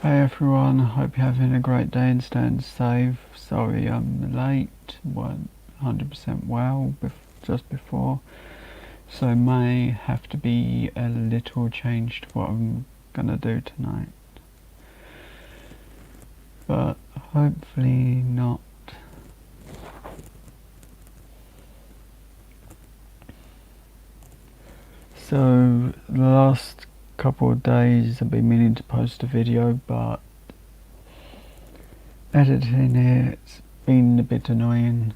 Hey everyone, hope you're having a great day and staying safe. Sorry I'm late, wasn't 100% well just before, so may have to be a little changed what I'm gonna do tonight. But hopefully not. So the last couple of days I've been meaning to post a video, but editing it's been a bit annoying.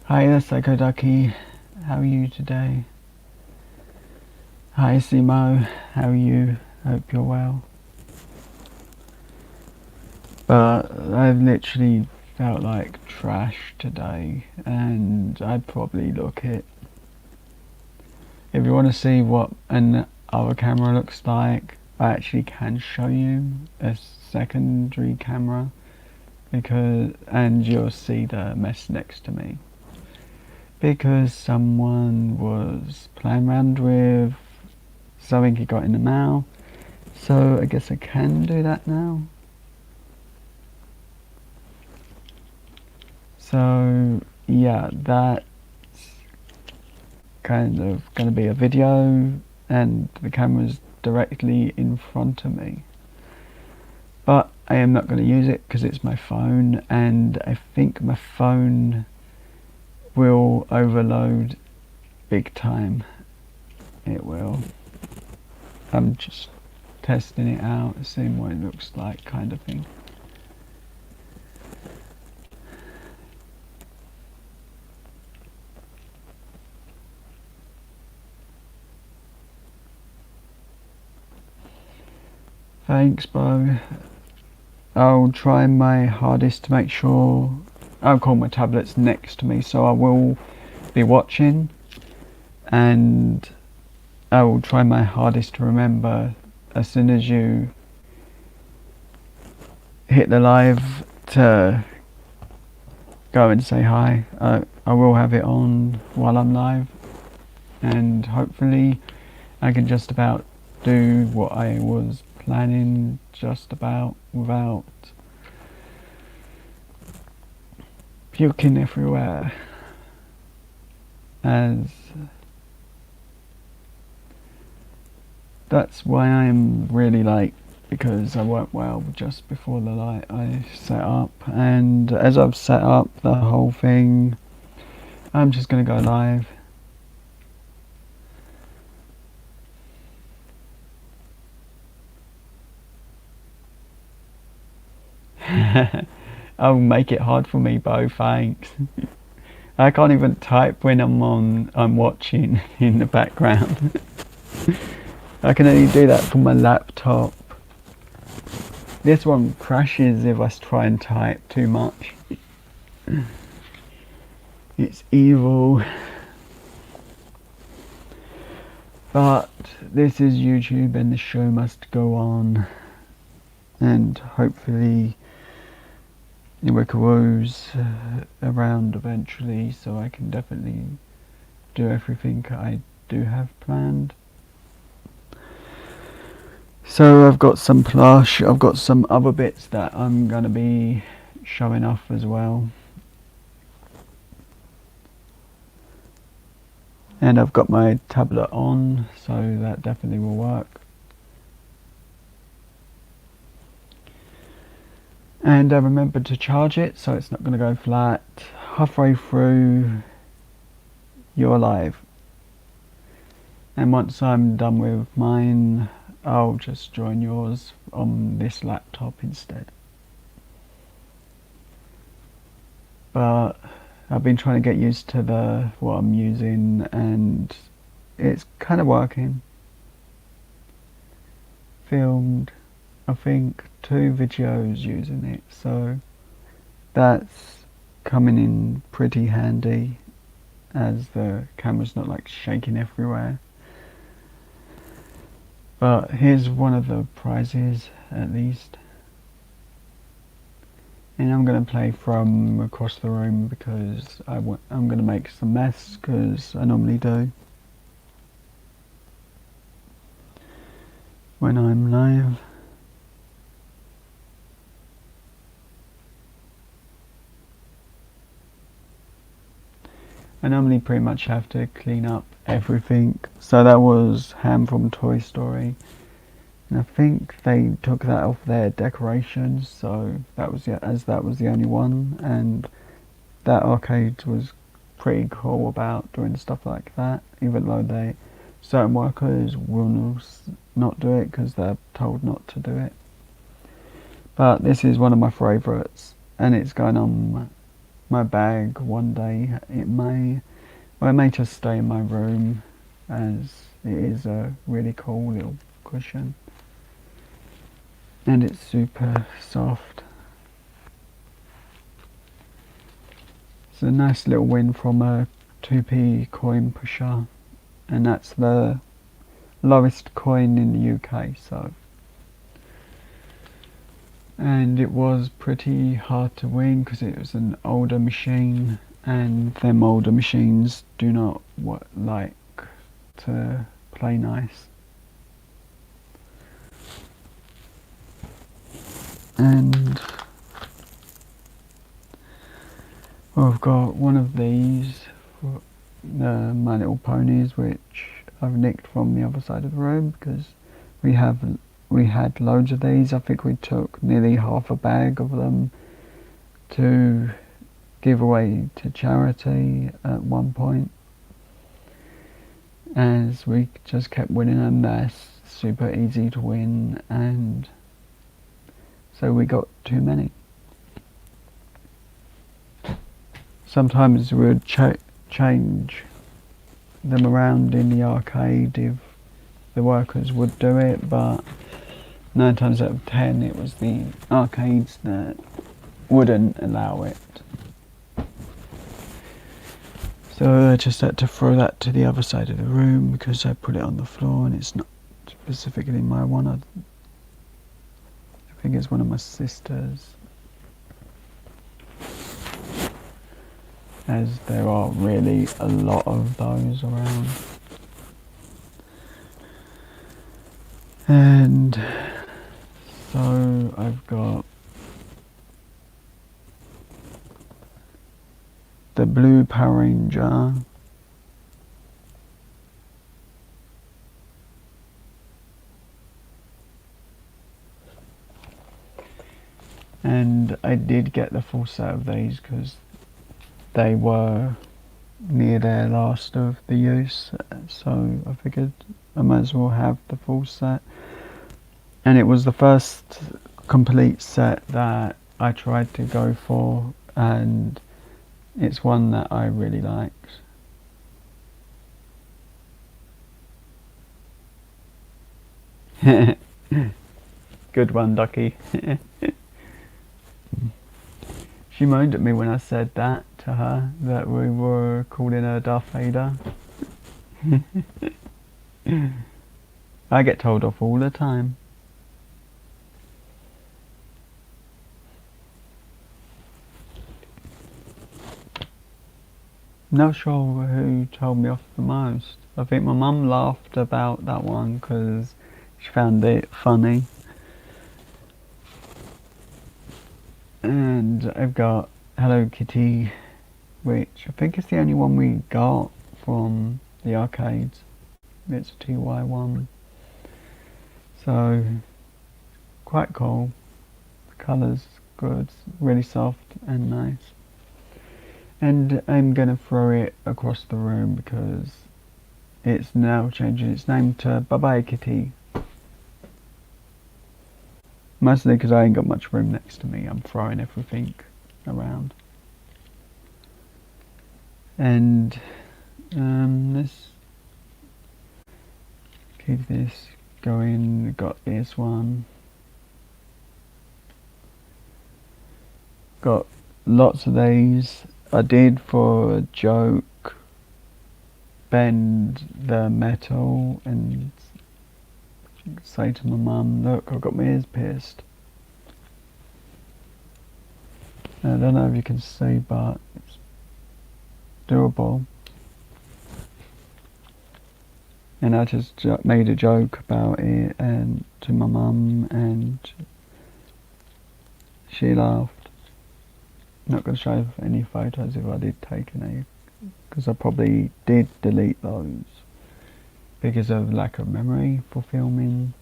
Hi, that's Psycho Ducky. How are you today? Hi Simo, how are you? Hope you're well. But I've literally felt like trash today, and I'd probably look it. If you want to see what an other camera looks like, I actually can show you a secondary camera, and you'll see the mess next to me. Because someone was playing around with something he got in the mail, so I guess I can do that now. So yeah, that's kind of going to be a video, and the camera's directly in front of me. But I am not going to use it because it's my phone, and I think my phone will overload big time. It will. I'm just testing it out, seeing what it looks like, kind of thing. Thanks, Bo. I'll try my hardest to make sure. I've got my tablets next to me, so I will be watching, and I will try my hardest to remember as soon as you hit the live to go and say hi. I will have it on while I'm live, and hopefully I can just about do what I was planning just about without puking everywhere, as that's why I'm really late, because I weren't well just before the light I set up, and as I've set up the whole thing, I'm just gonna go live. Oh, make it hard for me, Bo, thanks. I can't even type when I'm watching in the background. I can only do that from my laptop. This one crashes if I try and type too much. It's evil. But this is YouTube and the show must go on. And hopefully Wickawoos around eventually, so I can definitely do everything I do have planned. So I've got some plush, I've got some other bits that I'm going to be showing off as well. And I've got my tablet on, so that definitely will work. And I remembered to charge it, so it's not going to go flat. Halfway through, you're live. And once I'm done with mine, I'll just join yours on this laptop instead. But I've been trying to get used to what I'm using, and it's kind of working. Filmed, I think, 2 videos using it, so that's coming in pretty handy, as the camera's not like shaking everywhere. But here's one of the prizes, at least. And I'm going to play from across the room because I'm going to make some mess, because I normally do when I'm live. normally pretty much have to clean up everything. So that was Ham from Toy Story. And I think they took that off their decorations, so that was the only one. And that arcade was pretty cool about doing stuff like that, even though certain workers will not do it because they're told not to do it. But this is one of my favourites, and it's going on my bag one day. It may just stay in my room, as it is a really cool little cushion, and it's super soft. It's a nice little win from a 2p coin pusher, and that's the lowest coin in the UK, so. And it was pretty hard to win because it was an older machine, and them older machines do not like to play nice. And I've got one of these for My Little Ponies, which I've nicked from the other side of the room because we had loads of these. I think we took nearly half a bag of them to give away to charity at one point, as we just kept winning them. They're super easy to win, and so we got too many. Sometimes we would change them around in the arcade if the workers would do it, but 9 times out of 10 it was the arcades that wouldn't allow it. So I just had to throw that to the other side of the room because I put it on the floor, and it's not specifically my one. I think it's one of my sister's, as there are really a lot of those around. And so I've got the blue Power Ranger, and I did get the full set of these because they were near their last of the use, so I figured I might as well have the full set. And it was the first complete set that I tried to go for, and it's one that I really liked. Good one, Ducky. She moaned at me when I said that to her, that we were calling her Darth Vader. I get told off all the time. Not sure who told me off the most. I think my mum laughed about that one because she found it funny. And I've got Hello Kitty, which I think is the only one we got from the arcades. It's a TY one. So, quite cool. The colour's good, really soft and nice. And I'm going to throw it across the room because it's now changing its name to Bye Bye Kitty. Mostly because I ain't got much room next to me, I'm throwing everything around. And let's keep this going. Got this one. Got lots of these. I did, for a joke, bend the metal and say to my mum, look, I've got my ears pierced. I don't know if you can see, but it's doable. And I just made a joke about it and to my mum, and she laughed. Not going to show any photos if I did take any, because I probably did delete those because of lack of memory for filming.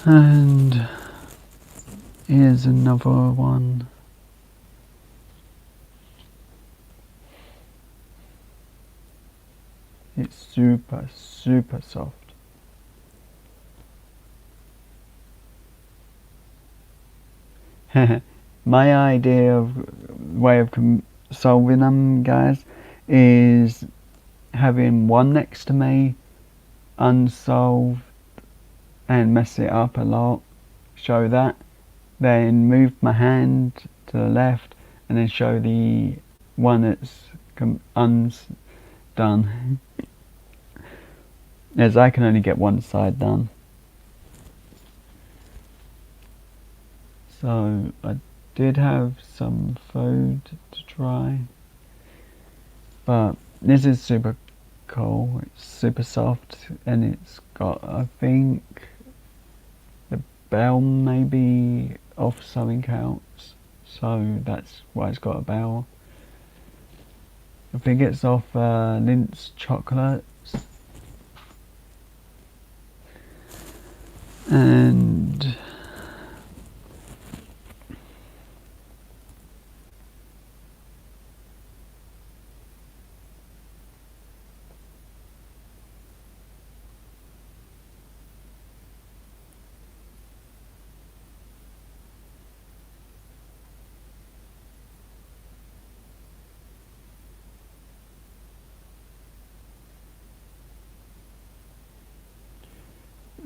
And here's another one. It's super soft. My idea of way of solving them, guys, is having one next to me unsolved and mess it up a lot, show that, then move my hand to the left and then show the one that's undone, as I can only get one side done. So I did have some food to try, but this is super cool. It's super soft and it's got, I think, the bell maybe off something else, so that's why it's got a bell. I think it's off Lindt chocolates, and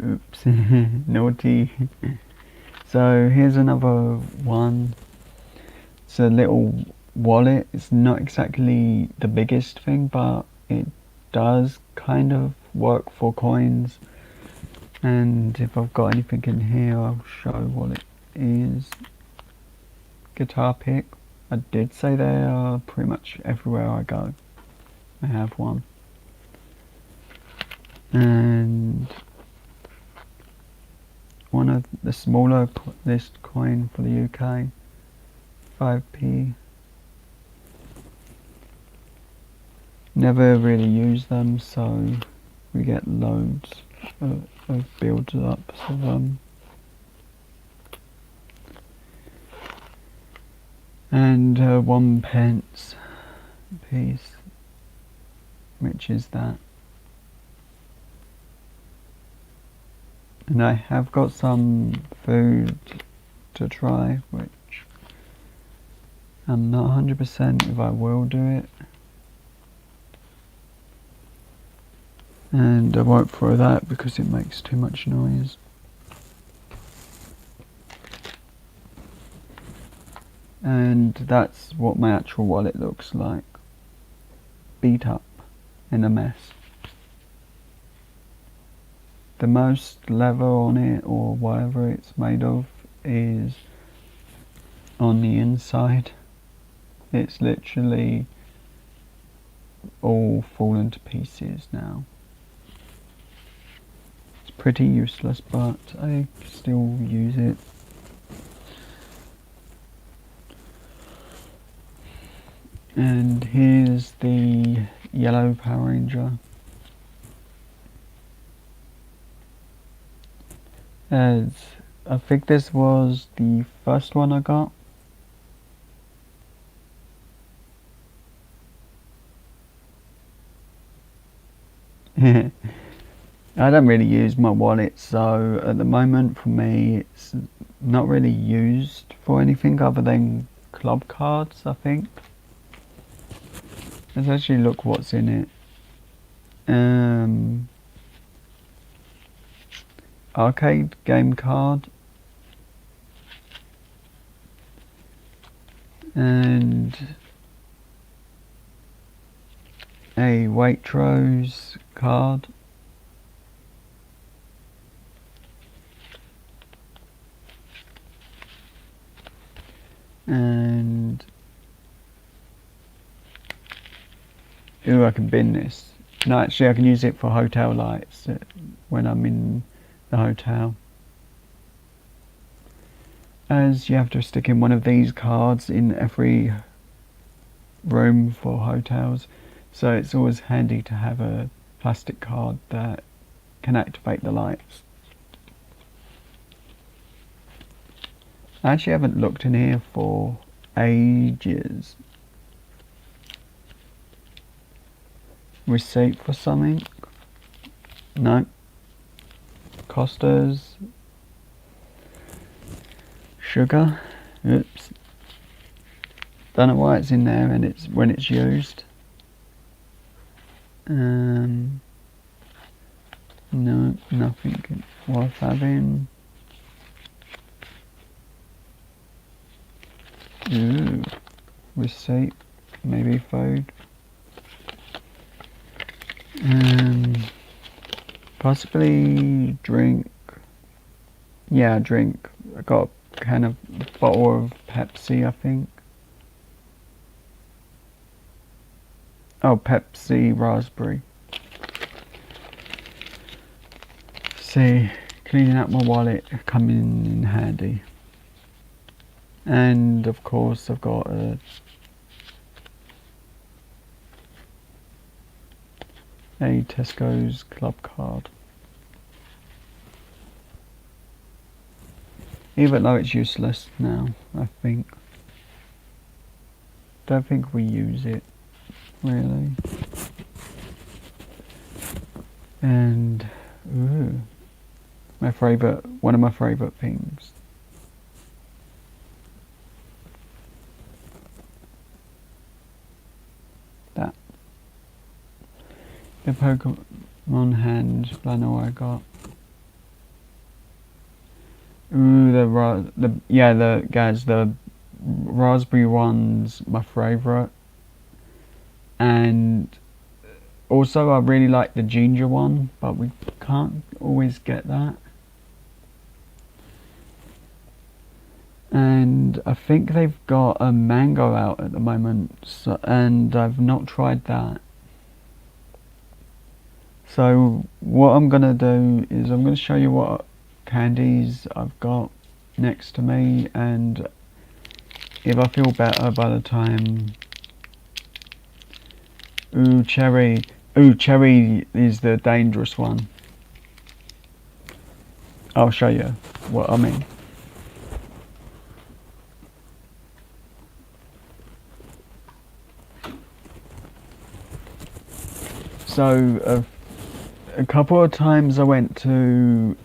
oops, naughty. So here's another one. It's a little wallet. It's not exactly the biggest thing, but it does kind of work for coins. And if I've got anything in here, I'll show what it is. Guitar pick. I did say they are pretty much everywhere I go. I have one. And one of the smaller list coin for the UK, 5p. Never really use them, so we get loads of builds up of them. And 1p piece, which is that. And I have got some food to try, which I'm not 100% if I will do it. And I won't throw that because it makes too much noise. And that's what my actual wallet looks like. Beat up in a mess. The most leather on it, or whatever it's made of, is on the inside. It's literally all fallen to pieces now. It's pretty useless, but I still use it. And here's the yellow Power Ranger. As I think this was the first one I got. I don't really use my wallet, so at the moment for me it's not really used for anything other than club cards, I think. Let's actually look what's in it. Arcade game card. And a Waitrose card. And ooh, I can bin this. No, actually I can use it for hotel lights when I'm in the hotel. As you have to stick in one of these cards in every room for hotels, so it's always handy to have a plastic card that can activate the lights. I actually haven't looked in here for ages. Receipt for something? No. Costas. Sugar. Oops. Don't know why it's in there and it's when it's used. No, nothing worth having. Ooh. Receipt. Maybe food. Possibly drink. Yeah, drink. I got a kind of bottle of Pepsi, I think. Oh, Pepsi raspberry. See, cleaning up my wallet coming in handy. And of course I've got a Tesco's club card. Even though it's useless now, I think. Don't think we use it, really. And, ooh, one of my favourite things. That. The Pokemon hand, I know I got. Ooh, the raspberry one's my favourite, and also I really like the ginger one, but we can't always get that. And I think they've got a mango out at the moment, so, and I've not tried that. So what I'm gonna do is I'm gonna show you what candies I've got next to me, and if I feel better by the time. Ooh, cherry is the dangerous one. I'll show you what I mean. So a couple of times I went to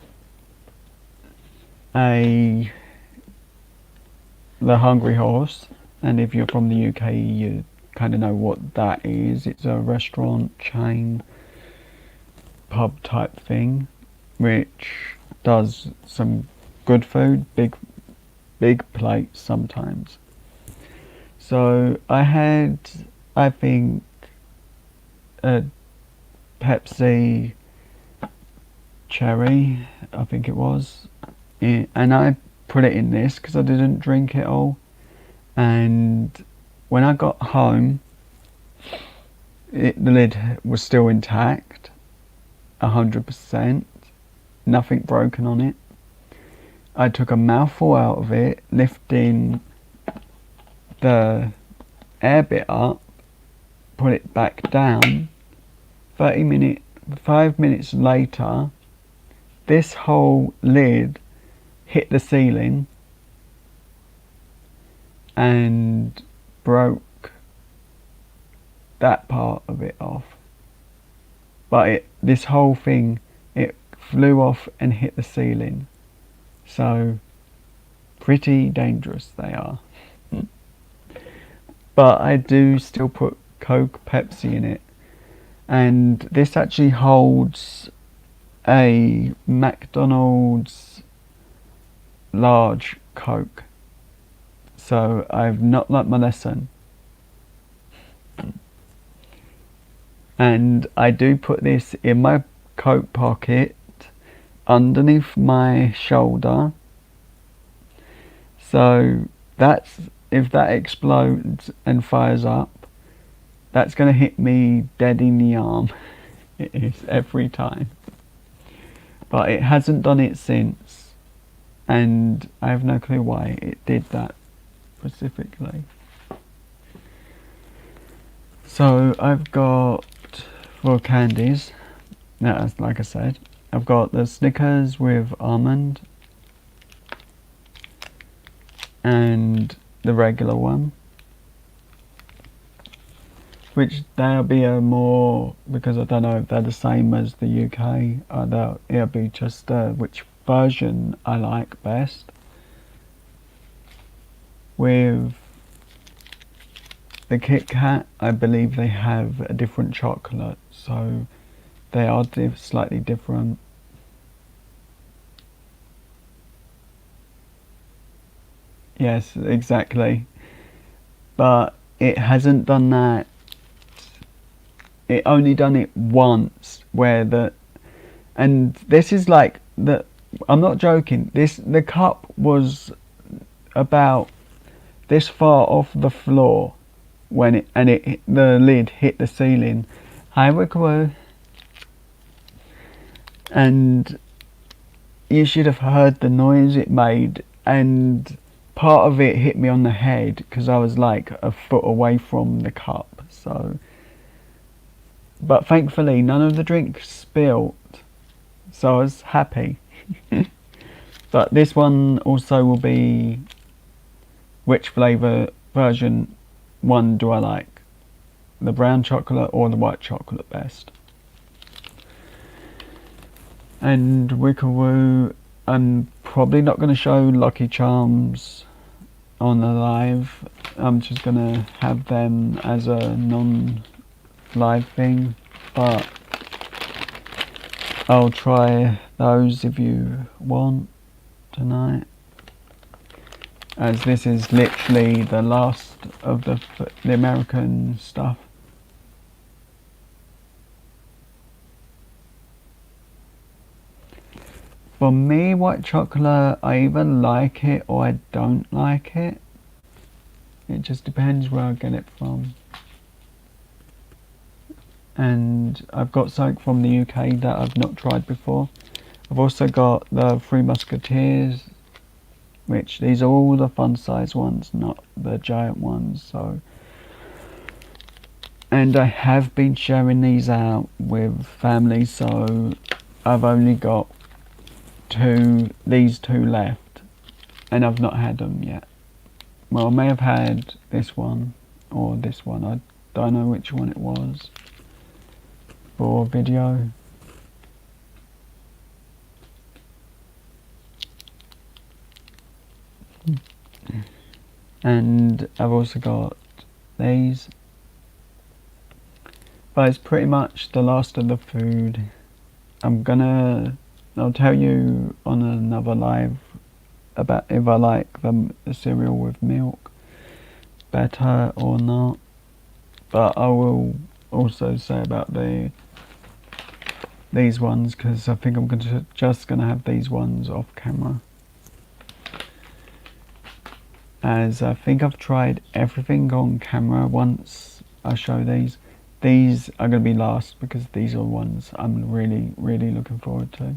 the Hungry Horse, and if you're from the UK you kind of know what that is. It's a restaurant chain pub type thing which does some good food, big plates sometimes. So I had, I think, a Pepsi cherry, I think it was, and I put it in this because I didn't drink it all. And when I got home, the lid was still intact, 100%, nothing broken on it. I took a mouthful out of it, lifting the air bit up, put it back down. 5 minutes later, this whole lid hit the ceiling and broke that part of it off. But this whole thing, it flew off and hit the ceiling. So pretty dangerous they are. But I do still put Coke, Pepsi in it. And this actually holds a McDonald's large Coke. So I've not learnt my lesson. And I do put this in my coat pocket underneath my shoulder. So that's, if that explodes and fires up, that's going to hit me dead in the arm. It is, every time. But it hasn't done it since. And I have no clue why it did that specifically. So I've got, for candies, that's like I said, I've got the Snickers with almond and the regular one, which they'll be a more, because I don't know if they're the same as the UK, it'll be just which version I like best. With the Kit Kat, I believe they have a different chocolate, so they are slightly different. Yes, exactly. But it hasn't done that. It only done it once, and this is like I'm not joking. The cup was about this far off the floor when the lid hit the ceiling. Hi, Wickawo. And you should have heard the noise it made, and part of it hit me on the head because I was like a foot away from the cup. So, but thankfully none of the drink spilled, so I was happy. But this one also will be, which flavour version one do I like? The brown chocolate or the white chocolate best? And Wickeroo, I'm probably not going to show Lucky Charms on the live. I'm just going to have them as a non-live thing, but I'll try those if you want tonight, as this is literally the last of the American stuff. For me, white chocolate, I either like it or I don't like it. It just depends where I get it from. And I've got something from the UK that I've not tried before. I've also got the Three Musketeers, which these are all the fun size ones, not the giant ones. So, and I have been sharing these out with family, so I've only got these two left, and I've not had them yet. Well, I may have had this one or this one. I don't know which one it was for video. And I've also got these, but it's pretty much the last of the food. I'll tell you on another live about if I like the cereal with milk better or not, but I will also say about these ones, because I think I'm just gonna have these ones off camera, as I think I've tried everything on camera once I show these. These are going to be last because these are ones I'm really looking forward to.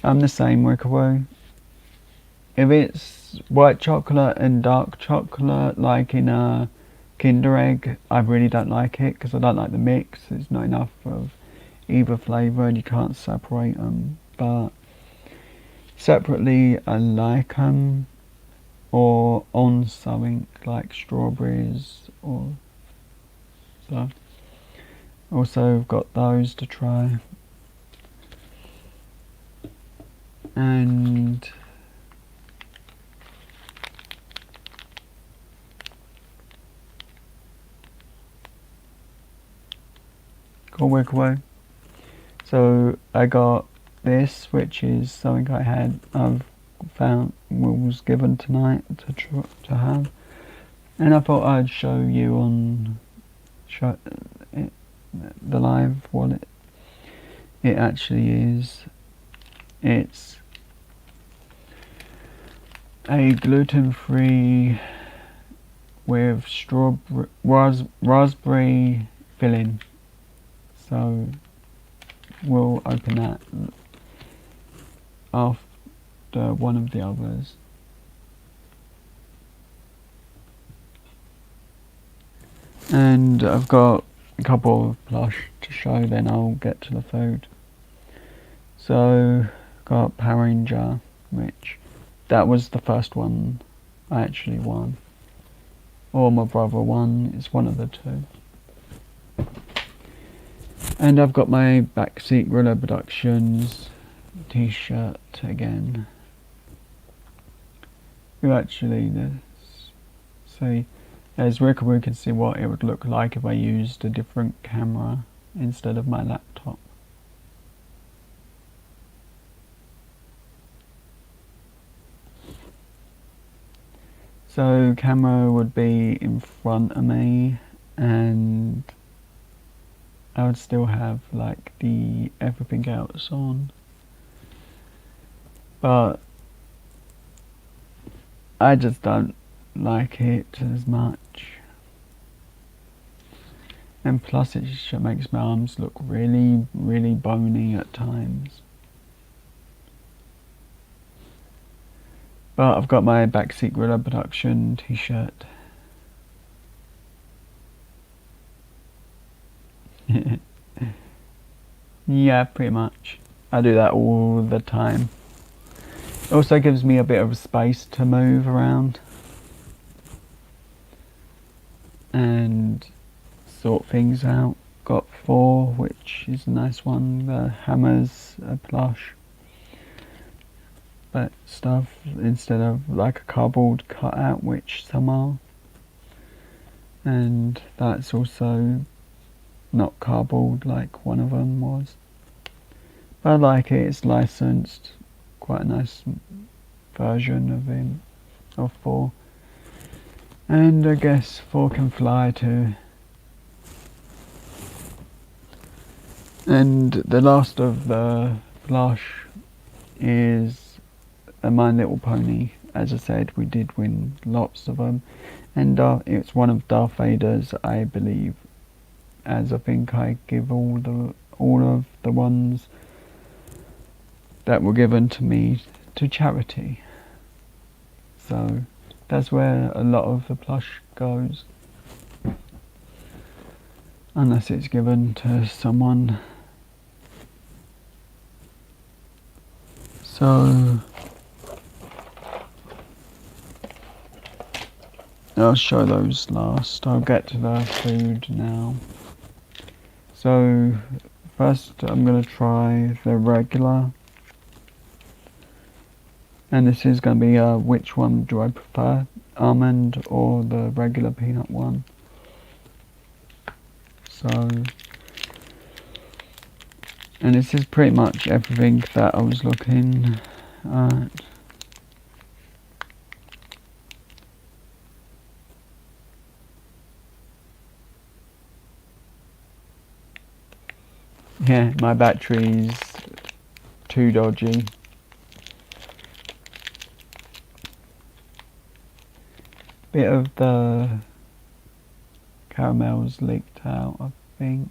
I'm the same, Wickaway. If it's white chocolate and dark chocolate, like in a Kinder Egg, I really don't like it because I don't like the mix. There's not enough of either flavour and you can't separate them. But separately, I like them, or on something like strawberries or stuff. Also, I've got those to try. And go work away. So I got this, which is something I've found was given tonight to have, and I thought I'd show you on the live what it actually is. It's a gluten-free with raspberry filling. So we'll open that after one of the others. And I've got a couple of plush to show, then I'll get to the food. So got Power Ranger, which that was the first one I actually won, or my brother won. It's one of the two. And I've got my Backseat Gorilla Productions t-shirt again. You actually see, as we can see what it would look like if I used a different camera instead of my laptop. So camera would be in front of me, and I would still have like the everything else on, but I just don't like it as much, and plus it just makes my arms look really bony at times. But I've got my Backseat Gorilla Production t-shirt. Yeah, pretty much. I do that all the time. It also gives me a bit of space to move around and sort things out. Got 4, which is a nice one. The hammer's a plush, but stuff instead of like a cardboard cutout, which some are. And that's also not cardboard like one of them was. But I like it, it's licensed. Quite a nice version of him, of 4. And I guess 4 can fly too. And the last of the plush is a My Little Pony. As I said, we did win lots of them, and it's one of Darth Vader's, I believe, as I think I give all of the ones that were given to me to charity. So that's where a lot of the plush goes, unless it's given to someone. So I'll show those last. I'll get to the food now. So first I'm going to try the regular. And this is going to be which one do I prefer, almond or the regular peanut one. So, and this is pretty much everything that I was looking at. Yeah, my battery's too dodgy. Bit of the caramel's leaked out, I think.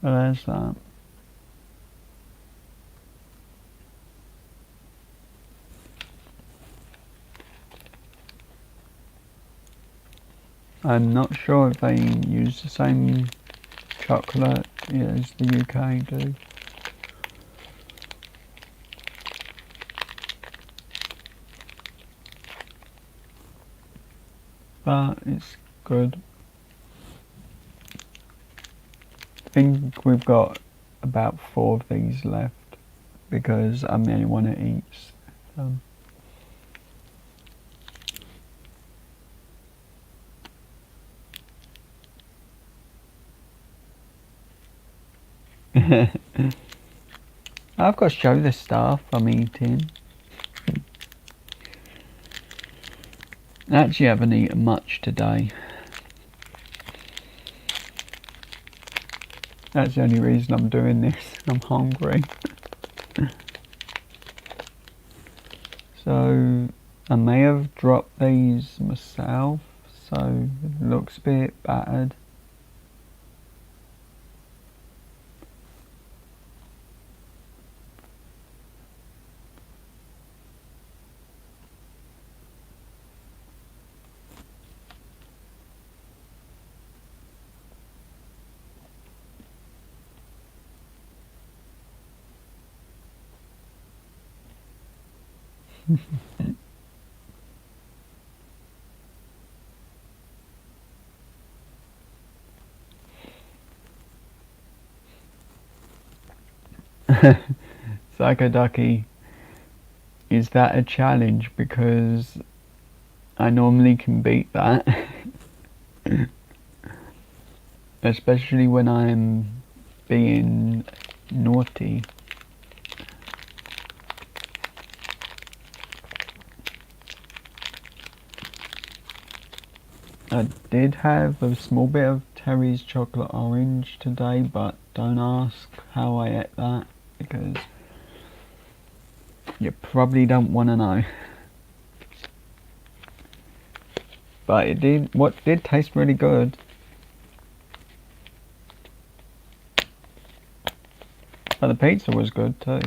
But there's that. I'm not sure if they use the same chocolate as the UK do. But it's good. I think we've got about 4 of these left because I'm the only one that eats them. I've got to show the stuff I'm eating. I actually haven't eaten much today. That's the only reason I'm doing this. I'm hungry. So I may have dropped these myself, so it looks a bit battered. Psycho Ducky, is that a challenge? Because I normally can beat that. Especially when I'm being naughty. I did have a small bit of Terry's chocolate orange today, but don't ask how I ate that, because you probably don't want to know. But what did taste really good. But the pizza was good too.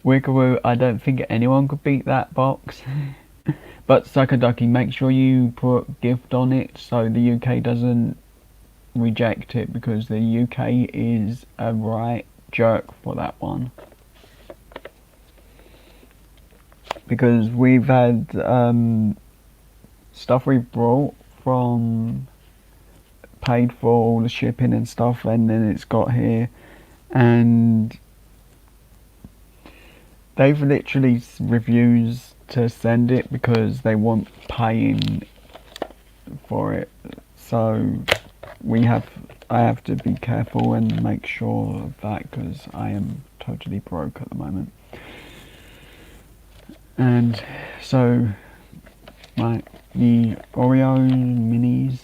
Wickaroo, I don't think anyone could beat that box. But Psycho Ducky, make sure you put gift on it so the UK doesn't reject it, because the UK is a right jerk for that one. Because we've had stuff we brought from, paid for all the shipping and stuff, and then it's got here and they've literally refused to send it because they want paying for it. So I have to be careful and make sure of that, because I am totally broke at the moment. And so, like, the Oreo minis,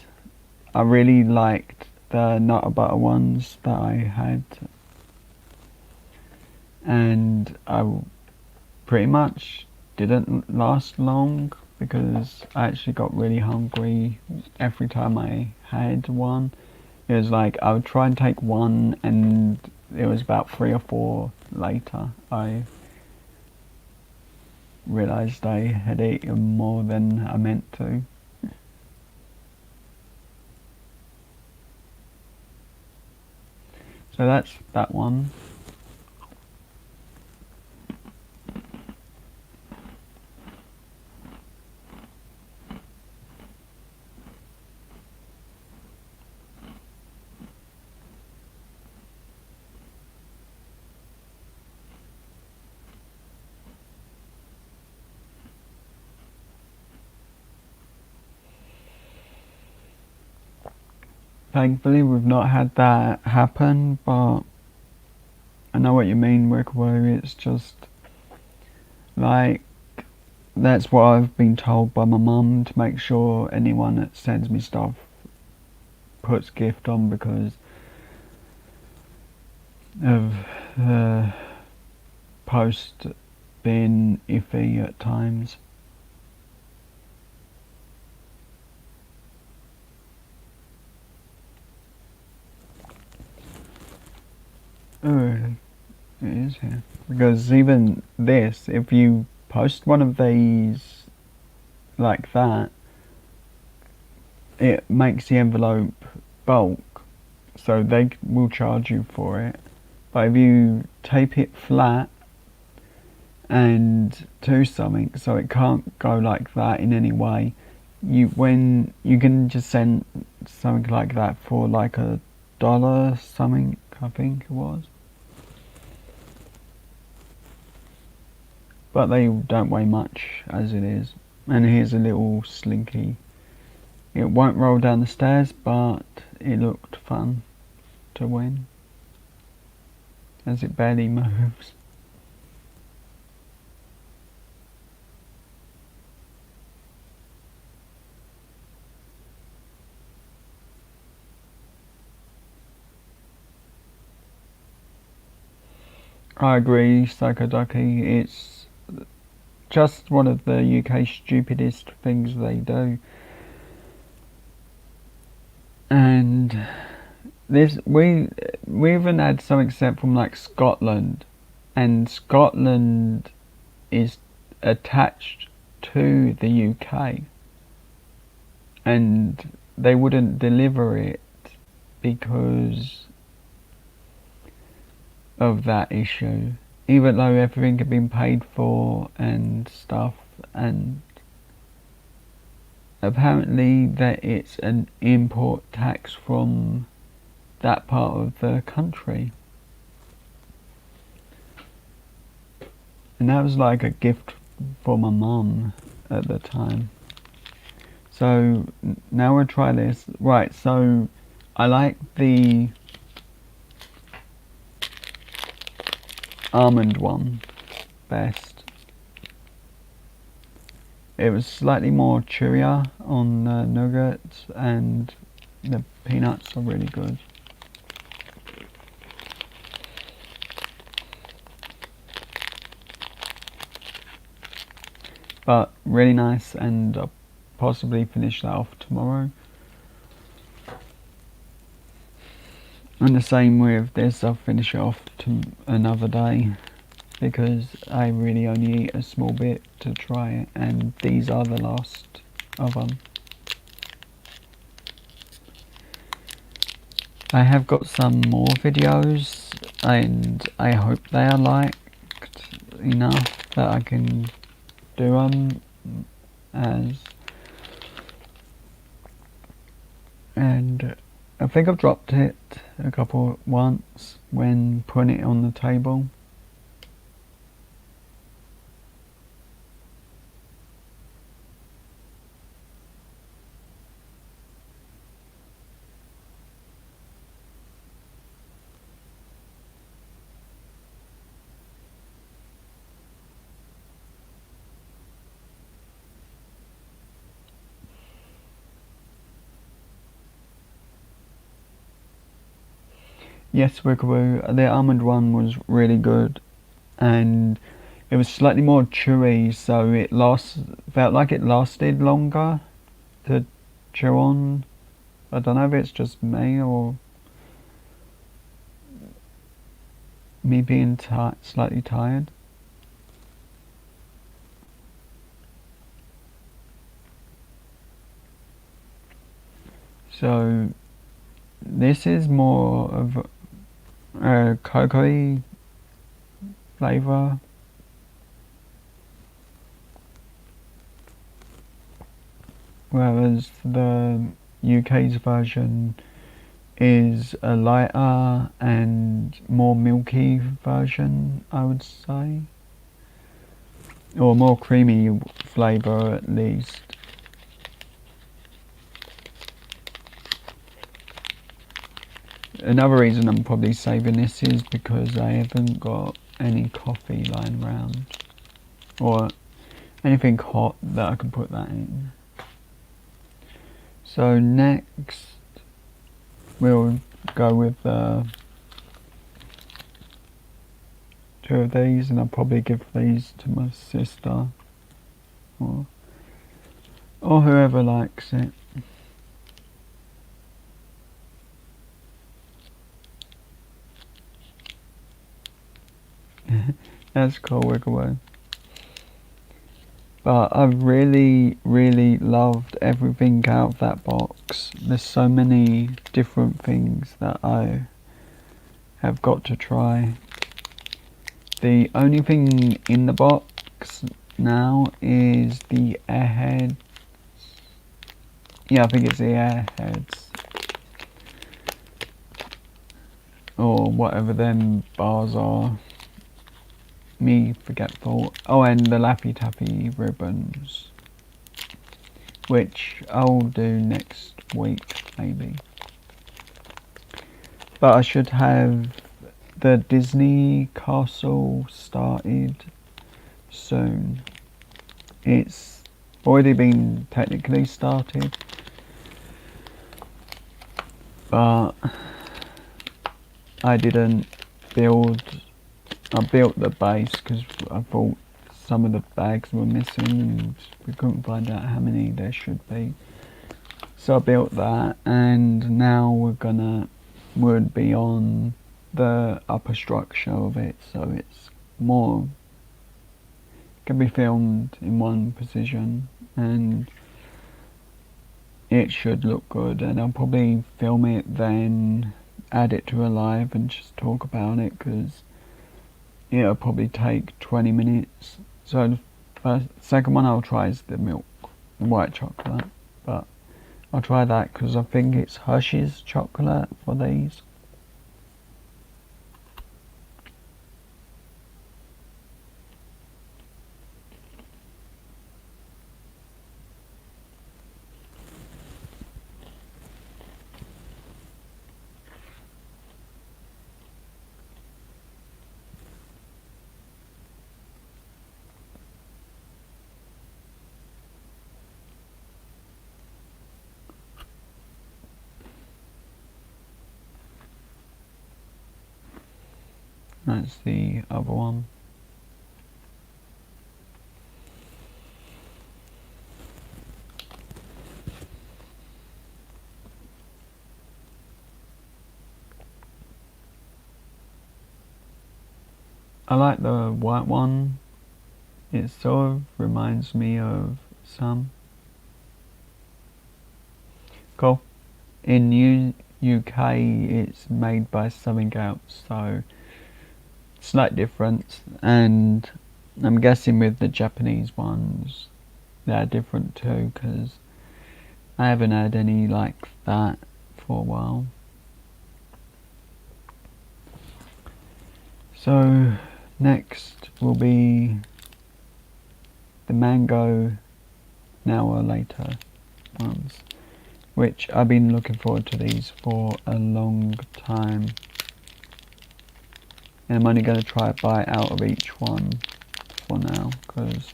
I really liked the Nutter Butter ones that I had, and I pretty much didn't last long because I actually got really hungry every time I had one. It was like I would try and take one, and it was about 3 or 4 later I realised I had eaten more than I meant to. So that's that one. Thankfully we've not had that happen, but I know what you mean, Wickwoo. It's just like, that's what I've been told by my mum, to make sure anyone that sends me stuff puts gift on, because of the post being iffy at times. Oh, it is here. Because even this, if you post one of these like that, it makes the envelope bulk, so they will charge you for it. But if you tape it flat and do something so it can't go like that in any way, you can just send something like that for like $1 something, I think it was. But they don't weigh much as it is. And here's a little slinky. It won't roll down the stairs, but it looked fun to win, as it barely moves. I agree, Psycho Ducky. It's just one of the UK's stupidest things they do. And we even had some except from like Scotland, and Scotland is attached to the UK, and they wouldn't deliver it because of that issue, even though everything had been paid for and stuff. And apparently that it's an import tax from that part of the country, and that was like a gift for my mum at the time. So now we'll try this. Right, so I like the almond one best. It was slightly more chewier on the nuggets, and the peanuts are really good. But really nice, and I'll possibly finish that off tomorrow. And the same with this, I'll finish it off to another day, because I really only eat a small bit to try it, and these are the last of them. I have got some more videos, and I hope they are liked enough that I can do them and I think I've dropped it once when putting it on the table. Yes, Wickaroo, the almond one was really good, and it was slightly more chewy, so it felt like it lasted longer to chew on. I don't know if it's just me or me being slightly tired. So this is more of a cocoa flavour. Whereas the UK's version is a lighter and more milky version, I would say. Or more creamy flavour at least. Another reason I'm probably saving this is because I haven't got any coffee lying around, or anything hot that I can put that in. So next we'll go with two of these, and I'll probably give these to my sister or whoever likes it. That's cool, Wiggleway. But I've really loved everything out of that box. There's so many different things that I have got to try. The only thing in the box now is the Airheads. Yeah, I think it's the Airheads. Or whatever them bars are. Me forgetful. Oh, and the Laffy Taffy ribbons, which I'll do next week maybe. But I should have the Disney Castle started soon. It's already been technically started, but I didn't build I built the base because I thought some of the bags were missing and we couldn't find out how many there should be. So I built that, and now would be on the upper structure of it, so it's more, can be filmed in one position and it should look good. And I'll probably film it, then add it to a live and just talk about it, because it'll probably take 20 minutes. So the second one I'll try is the white chocolate, but I'll try that because I think it's Hershey's chocolate for these. That's the other one. I like the white one. It sort of reminds me of some. Cool. In UK it's made by something else, so slight difference. And I'm guessing with the Japanese ones they're different too, because I haven't had any like that for a while. So next will be the mango now or later ones, which I've been looking forward to these for a long time. And I'm only going to try a bite out of each one for now, because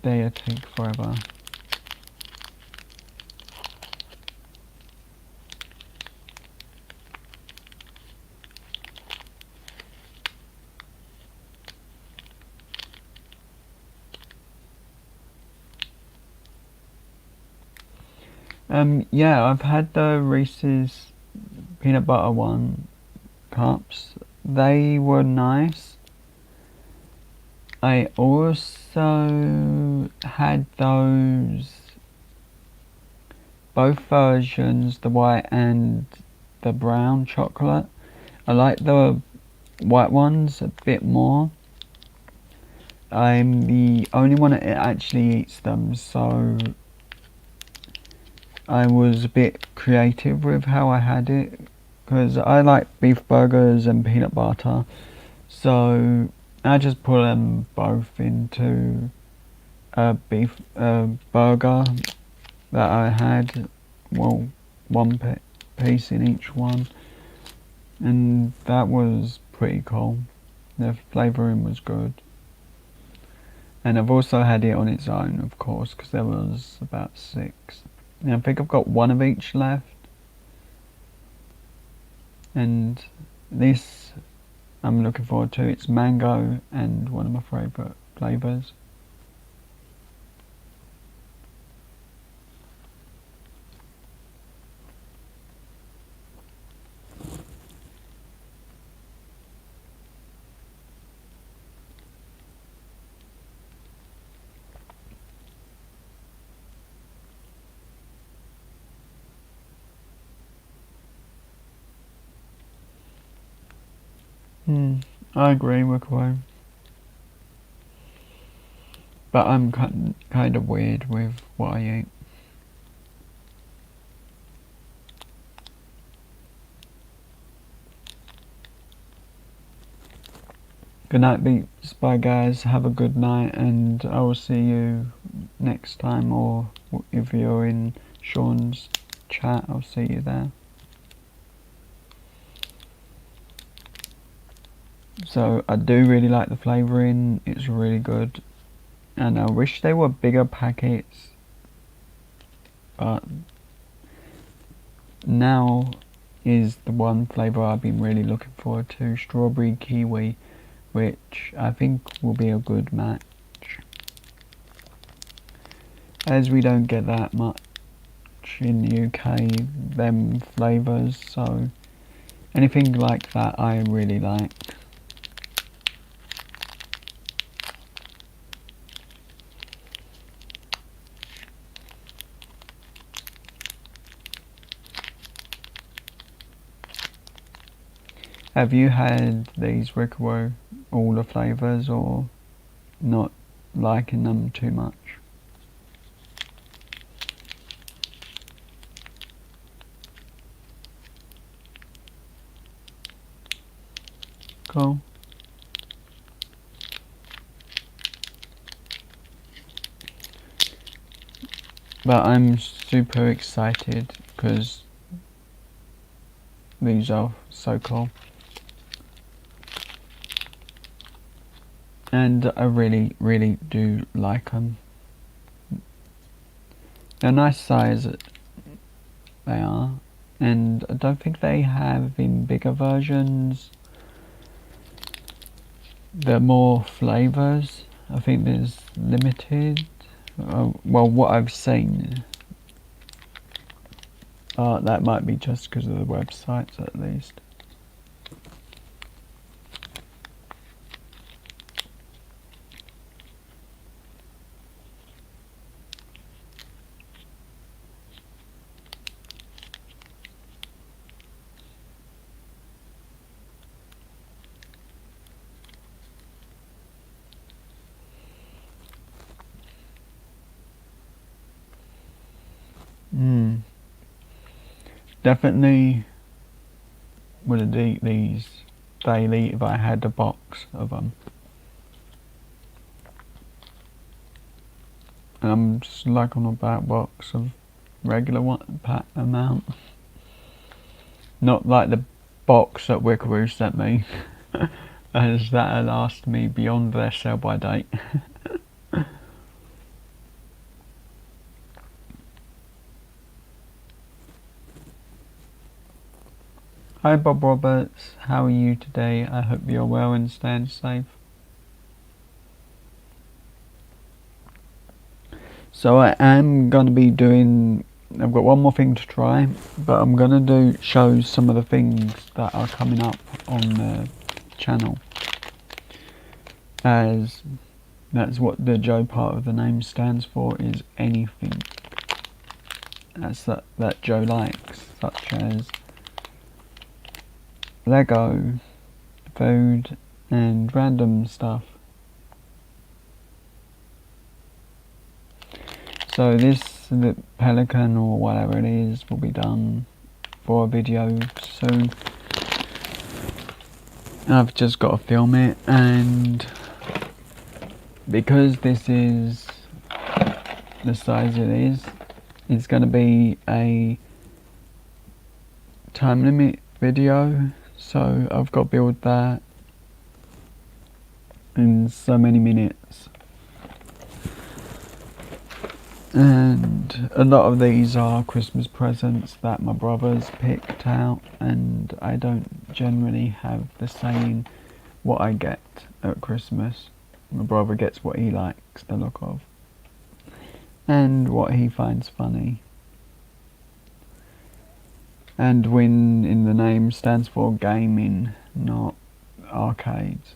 they take forever. Yeah, I've had the Reese's peanut butter one cups. They were nice. I also had those, both versions, the white and the brown chocolate. I like the white ones a bit more. I'm the only one that actually eats them, so I was a bit creative with how I had it, because I like beef burgers and peanut butter, so I just put them both into a beef burger that I had, well, one piece in each one, and that was pretty cool. The flavouring was good. And I've also had it on its own, of course, because there was about 6. And I think I've got one of each left. And this I'm looking forward to. It's mango and one of my favourite flavours. I agree with you. But I'm kind of weird with what I eat. Good night, Beats. Bye, guys. Have a good night, and I will see you next time. Or if you're in Sean's chat, I'll see you there. So I do really like the flavouring. It's really good, and I wish they were bigger packets. But now is the one flavour I've been really looking forward to, strawberry kiwi, which I think will be a good match, as we don't get that much in the UK, them flavours, so anything like that I really like. Have you had these Rickarow, all the flavours, or not liking them too much? Cool. But I'm super excited because these are so cool. And I really, really do like them. They're a nice size, they are. And I don't think they have in bigger versions the more flavours. I think there's limited. Well, what I've seen. That might be just because of the websites at least. Definitely would eat these daily if I had a box of them. I'm just like on about box of regular one pack amount. Not like the box that Wickaroo sent me, as that will last me beyond their sell by date. Hi Bob Roberts, how are you today? I hope you're well and staying safe. So I am going to be doing, I've got one more thing to try, but I'm going to show some of the things that are coming up on the channel, as that's what the Joe part of the name stands for, is anything that's that Joe likes, such as Lego, food and random stuff. So the pelican or whatever it is will be done for a video soon. I've just got to film it, and because this is the size it is, it's going to be a time limit video, so I've got to build that in so many minutes. And a lot of these are Christmas presents that my brother's picked out, and I don't generally have the saying what I get at Christmas. My brother gets what he likes the look of and what he finds funny. And Win in the name stands for gaming, not arcades.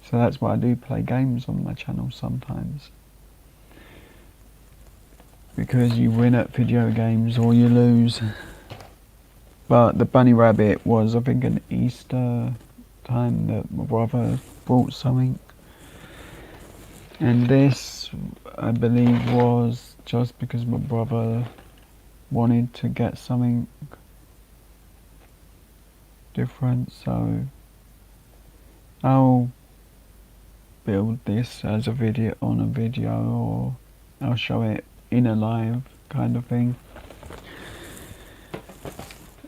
So that's why I do play games on my channel sometimes. Because you win at video games or you lose. But the bunny rabbit was, I think, an Easter time that my brother brought something. And this, I believe, was just because my brother wanted to get something different, so I'll build this as a video on a video, or I'll show it in a live kind of thing.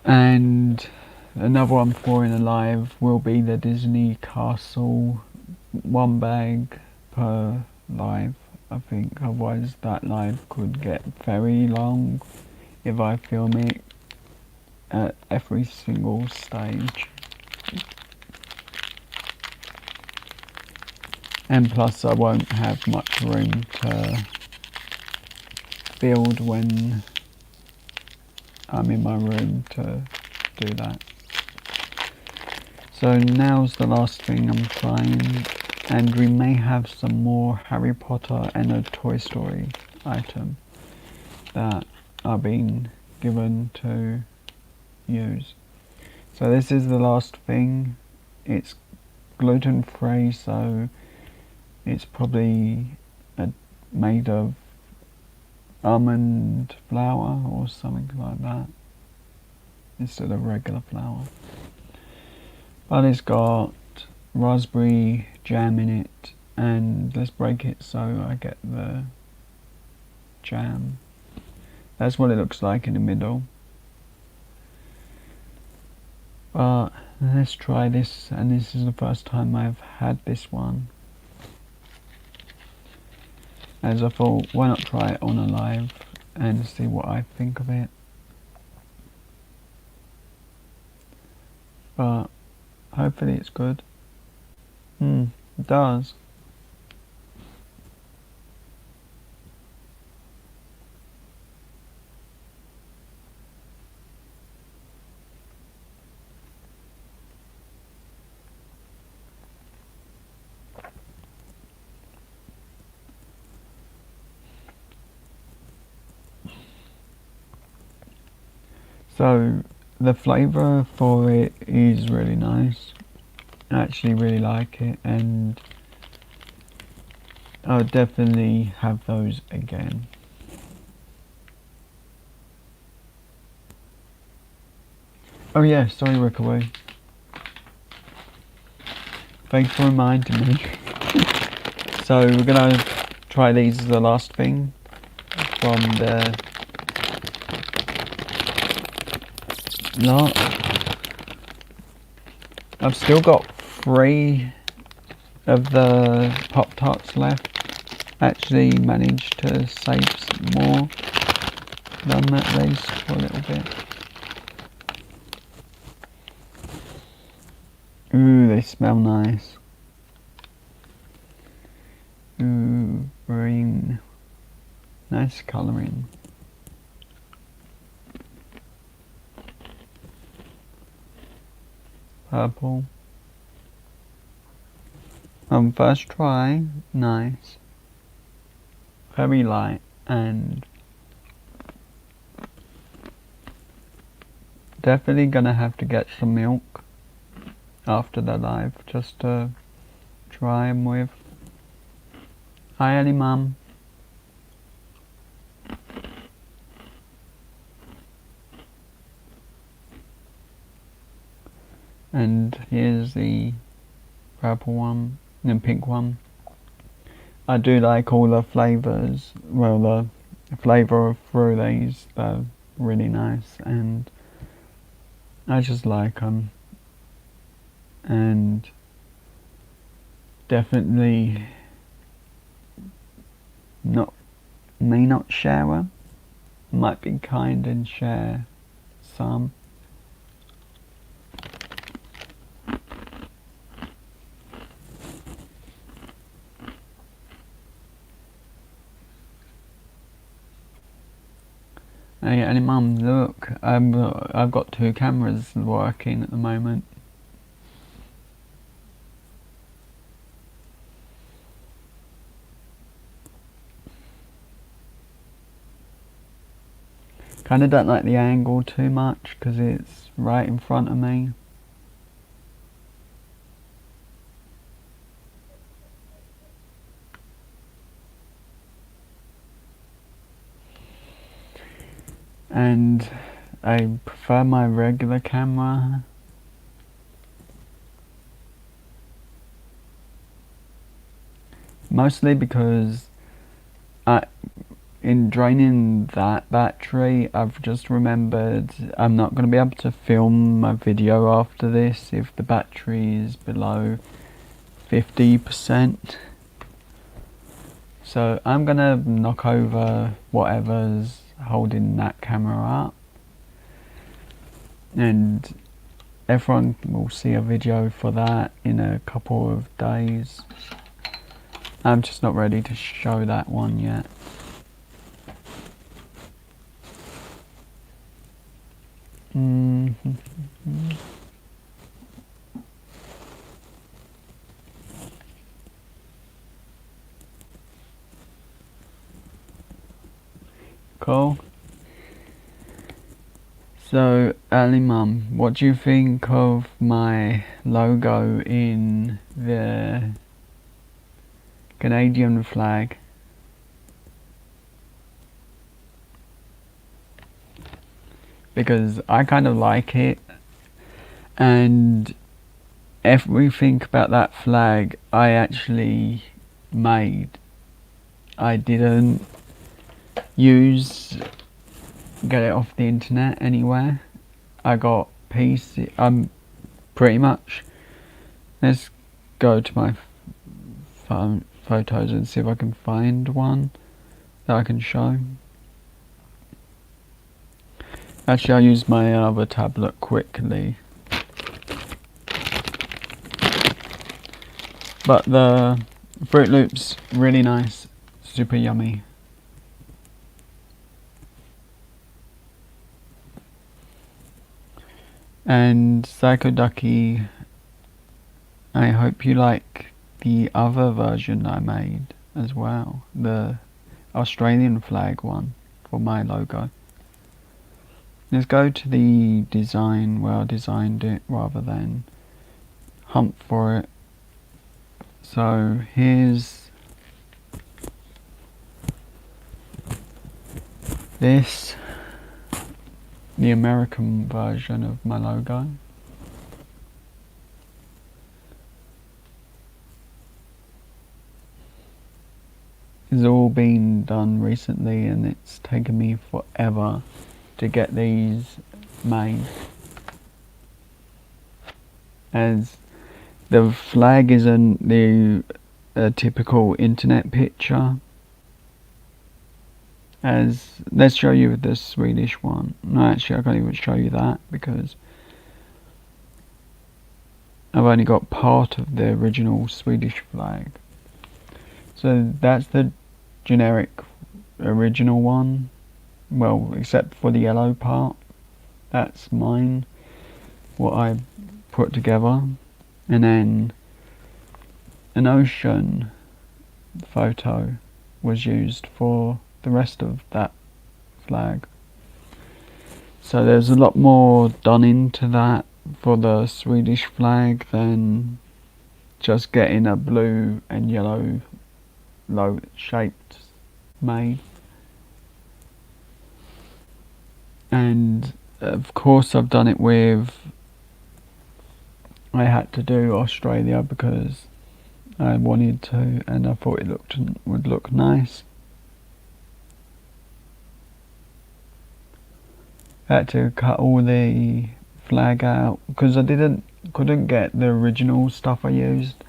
And another one for in a live will be the Disney Castle, one bag per live, I think, otherwise that live could get very long if I film it at every single stage. And plus I won't have much room to build when I'm in my room to do that. So now's the last thing I'm trying, and we may have some more Harry Potter and a Toy Story item that I've been given to use. So this is the last thing. It's gluten free, so it's probably made of almond flour or something like that instead of regular flour. But it's got raspberry jam in it, and let's break it so I get the jam. That's what it looks like in the middle. But let's try this, and this is the first time I've had this one. As I thought, why not try it on a live and see what I think of it. But hopefully it's good. It does. So the flavour for it is really nice. I actually really like it, and I'll definitely have those again. Oh yeah, sorry Rickaway. Thanks for reminding me. So we're gonna try these as the last thing from the lot. I've still got 3 of the Pop-Tarts left. Actually managed to save some more than at least for a little bit. Ooh, they smell nice. Ooh, green. Nice colouring. Purple. First try, nice. Very light, and definitely gonna have to get some milk after the live just to try them with. Hi Ellie Mum. And here's the purple one and pink one. I do like all the flavours. Well, the flavour through these, they're really nice, and I just like them. And definitely may not share them. Might be kind and share some. Hey, Annie Mum, look, I've got 2 cameras working at the moment. Kinda don't like the angle too much because it's right in front of me. And I prefer my regular camera. Mostly because in draining that battery, I've just remembered I'm not going to be able to film my video after this if the battery is below 50%. So I'm going to knock over whatever's holding that camera up. and everyone will see a video for that in a couple of days. I'm just not ready to show that one yet. Cool. So, Ali Mum, what do you think of my logo in the Canadian flag? Because I kind of like it, and everything about that flag I actually made. I didn't get it off the internet anywhere. I got PC, pretty much. Let's go to my phone photos and see if I can find one that I can show. Actually, I'll use my other tablet quickly. But the Fruit Loops, really nice, super yummy. And Psycho Ducky, I hope you like the other version I made as well, the Australian flag one for my logo. Let's go to the design where I designed it rather than hunt for it. So here's this, the American version of my logo. It's all been done recently and it's taken me forever to get these made, as the flag isn't the typical internet picture. As let's show you the Swedish one. No, actually I can't even show you that because I've only got part of the original Swedish flag. So that's the generic original one, well, except for the yellow part. That's mine, what I put together. And then an ocean photo was used for the rest of that flag. So there's a lot more done into that for the Swedish flag than just getting a blue and yellow shaped made. And of course I've done it with, I had to do Australia because I wanted to and I thought it would look nice. I had to cut all the flag out because I couldn't get the original stuff I used,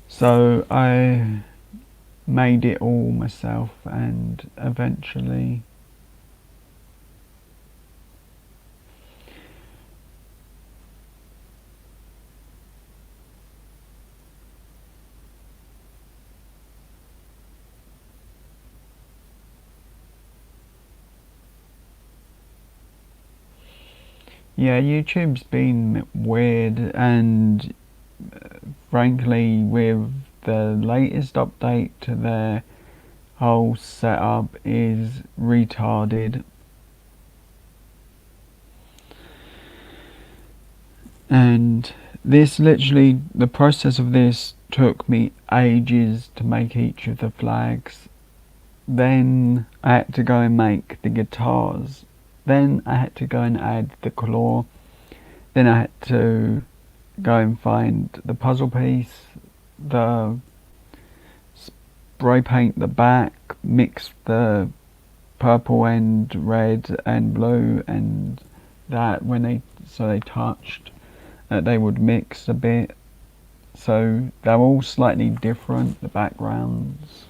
so I made it all myself and eventually yeah, YouTube's been weird, and frankly with the latest update to their whole setup is retarded. And this literally, the process of this took me ages to make each of the flags. Then I had to go and make the guitars. Then I had to go and add the claw. Then I had to go and find the puzzle piece, the spray paint the back, mix the purple and red and blue, and that when they touched, they would mix a bit. So they're all slightly different, the backgrounds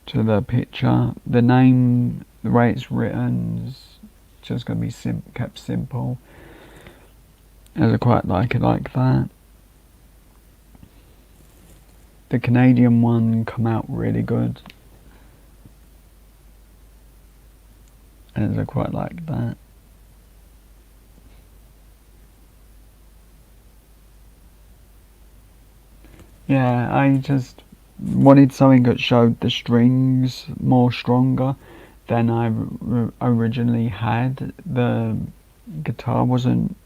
to the picture. The name, the way it's written is just going to be kept simple, as I quite like it like that. The Canadian one come out really good, as I quite like that. Yeah, I just wanted something that showed the strings more stronger than I originally had. The guitar wasn't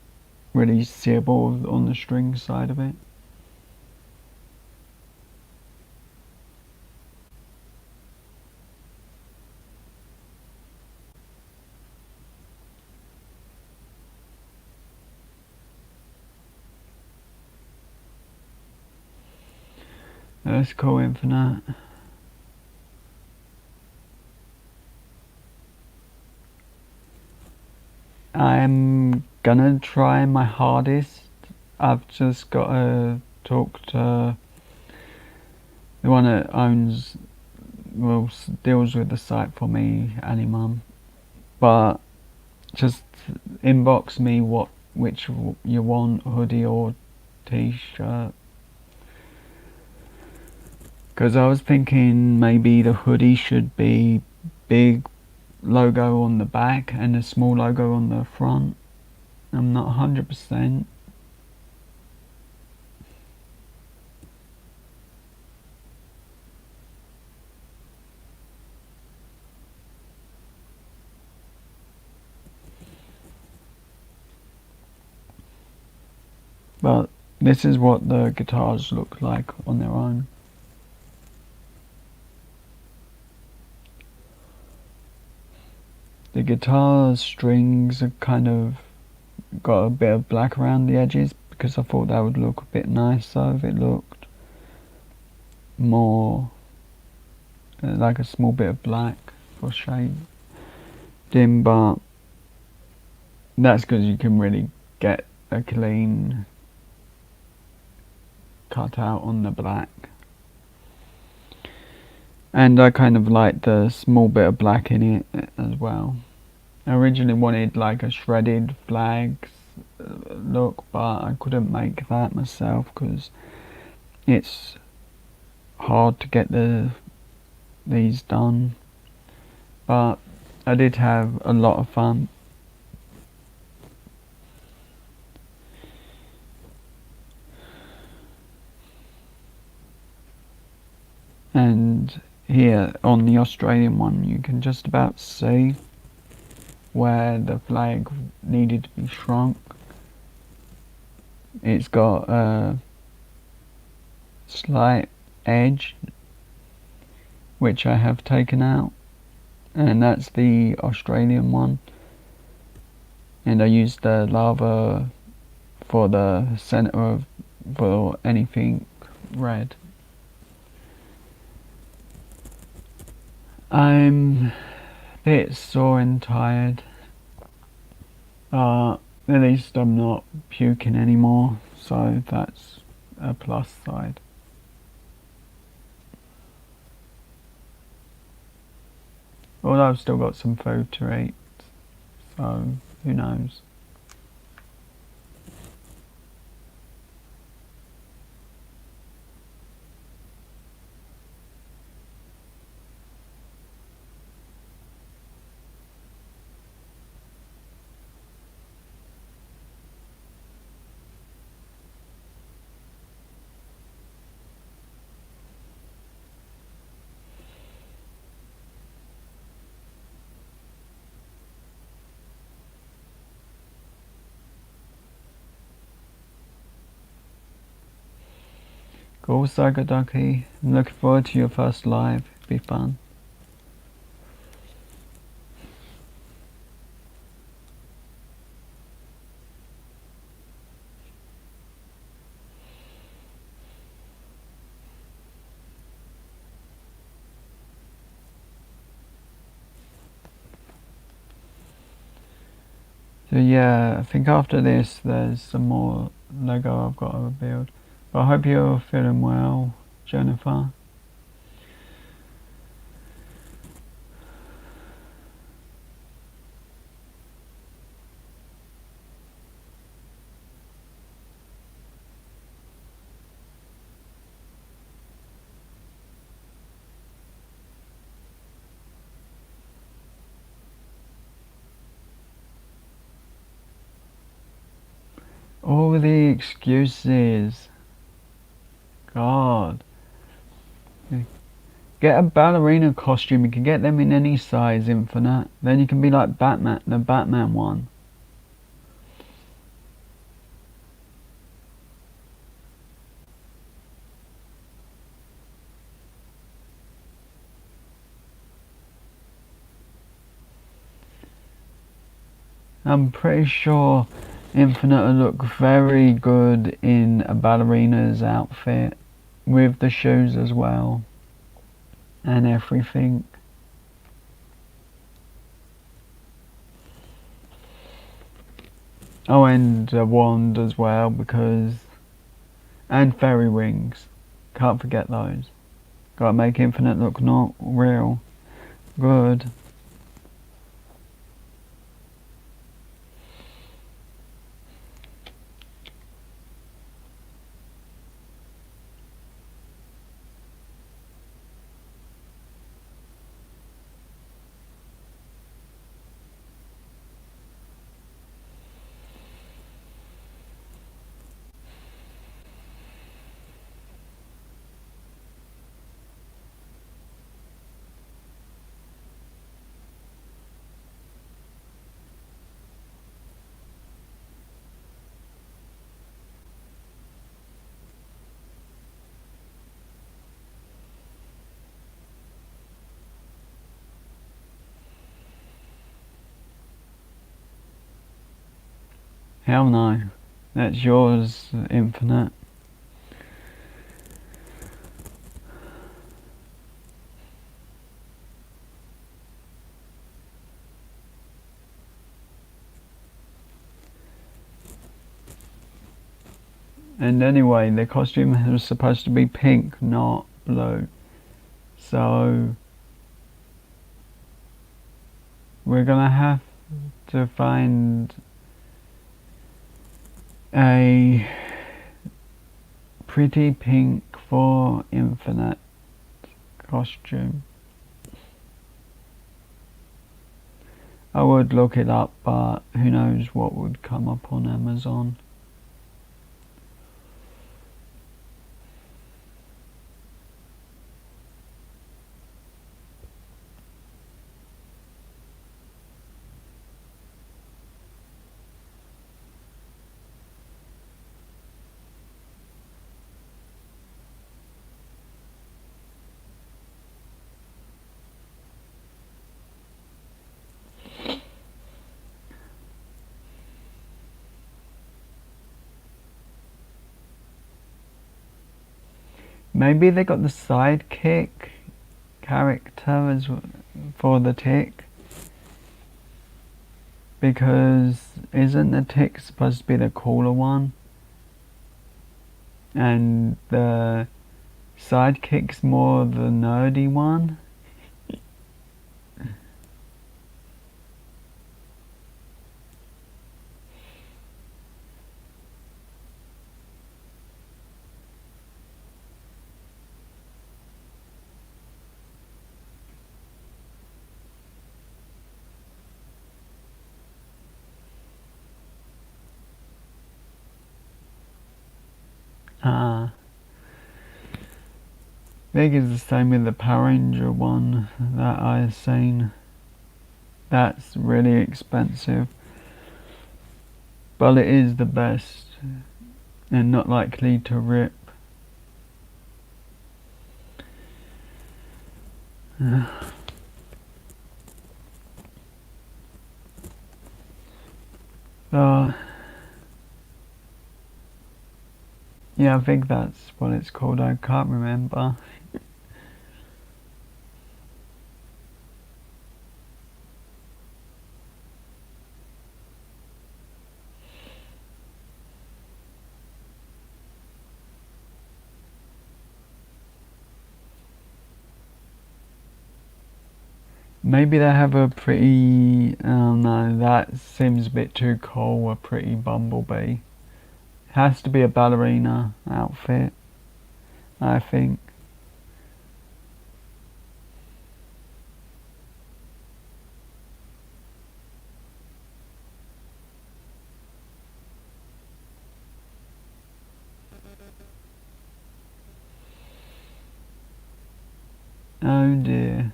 really seeable on the string side of it. Let's call Infinite. I'm gonna try my hardest. I've just got to talk to the one that deals with the site for me, Animum. But just inbox me which you want, hoodie or t-shirt. Because I was thinking maybe the hoodie should be big logo on the back and a small logo on the front. I'm not 100%. But this is what the guitars look like on their own. The guitar strings are kind of got a bit of black around the edges because I thought that would look a bit nicer if it looked more like a small bit of black for shade dim, but that's because you can really get a clean cut out on the black. And I kind of like the small bit of black in it as well. I originally wanted like a shredded flags look, but I couldn't make that myself because it's hard to get these done. But I did have a lot of fun. And here on the Australian one you can just about see where the flag needed to be shrunk. It's got a slight edge which I have taken out, and that's the Australian one. And I used the lava for the center for anything red. I'm a bit sore and tired, but at least I'm not puking anymore, so that's a plus side. Although I've still got some food to eat, so who knows. Cool, Sagadaki. I'm looking forward to your first live. It'll be fun. So yeah, I think after this there's some more Lego I've got to build. But I hope you're feeling well, Jennifer. All the excuses. God. Get a ballerina costume. You can get them in any size, Infinite. Then you can be like Batman, the Batman one. I'm pretty sure Infinite will look very good in a ballerina's outfit with the shoes as well and everything. Oh, and a wand as well, and fairy wings. Can't forget those. Gotta make Infinite look not real good. Hell no. That's yours, Infinite. And anyway, the costume was supposed to be pink, not blue. So we're gonna have to find a pretty pink for Infinite costume. I would look it up, but who knows what would come up on Amazon. Maybe they got the sidekick character as for the Tick, because isn't the Tick supposed to be the cooler one, and the sidekick's more the nerdy one? I think it's the same with the Power Ranger one that I've seen. That's really expensive, but it is the best and not likely to rip. Yeah, I think that's what it's called. I can't remember. Maybe they have a pretty, no, that seems a bit too cool, a pretty bumblebee. Has to be a ballerina outfit, I think. Oh dear.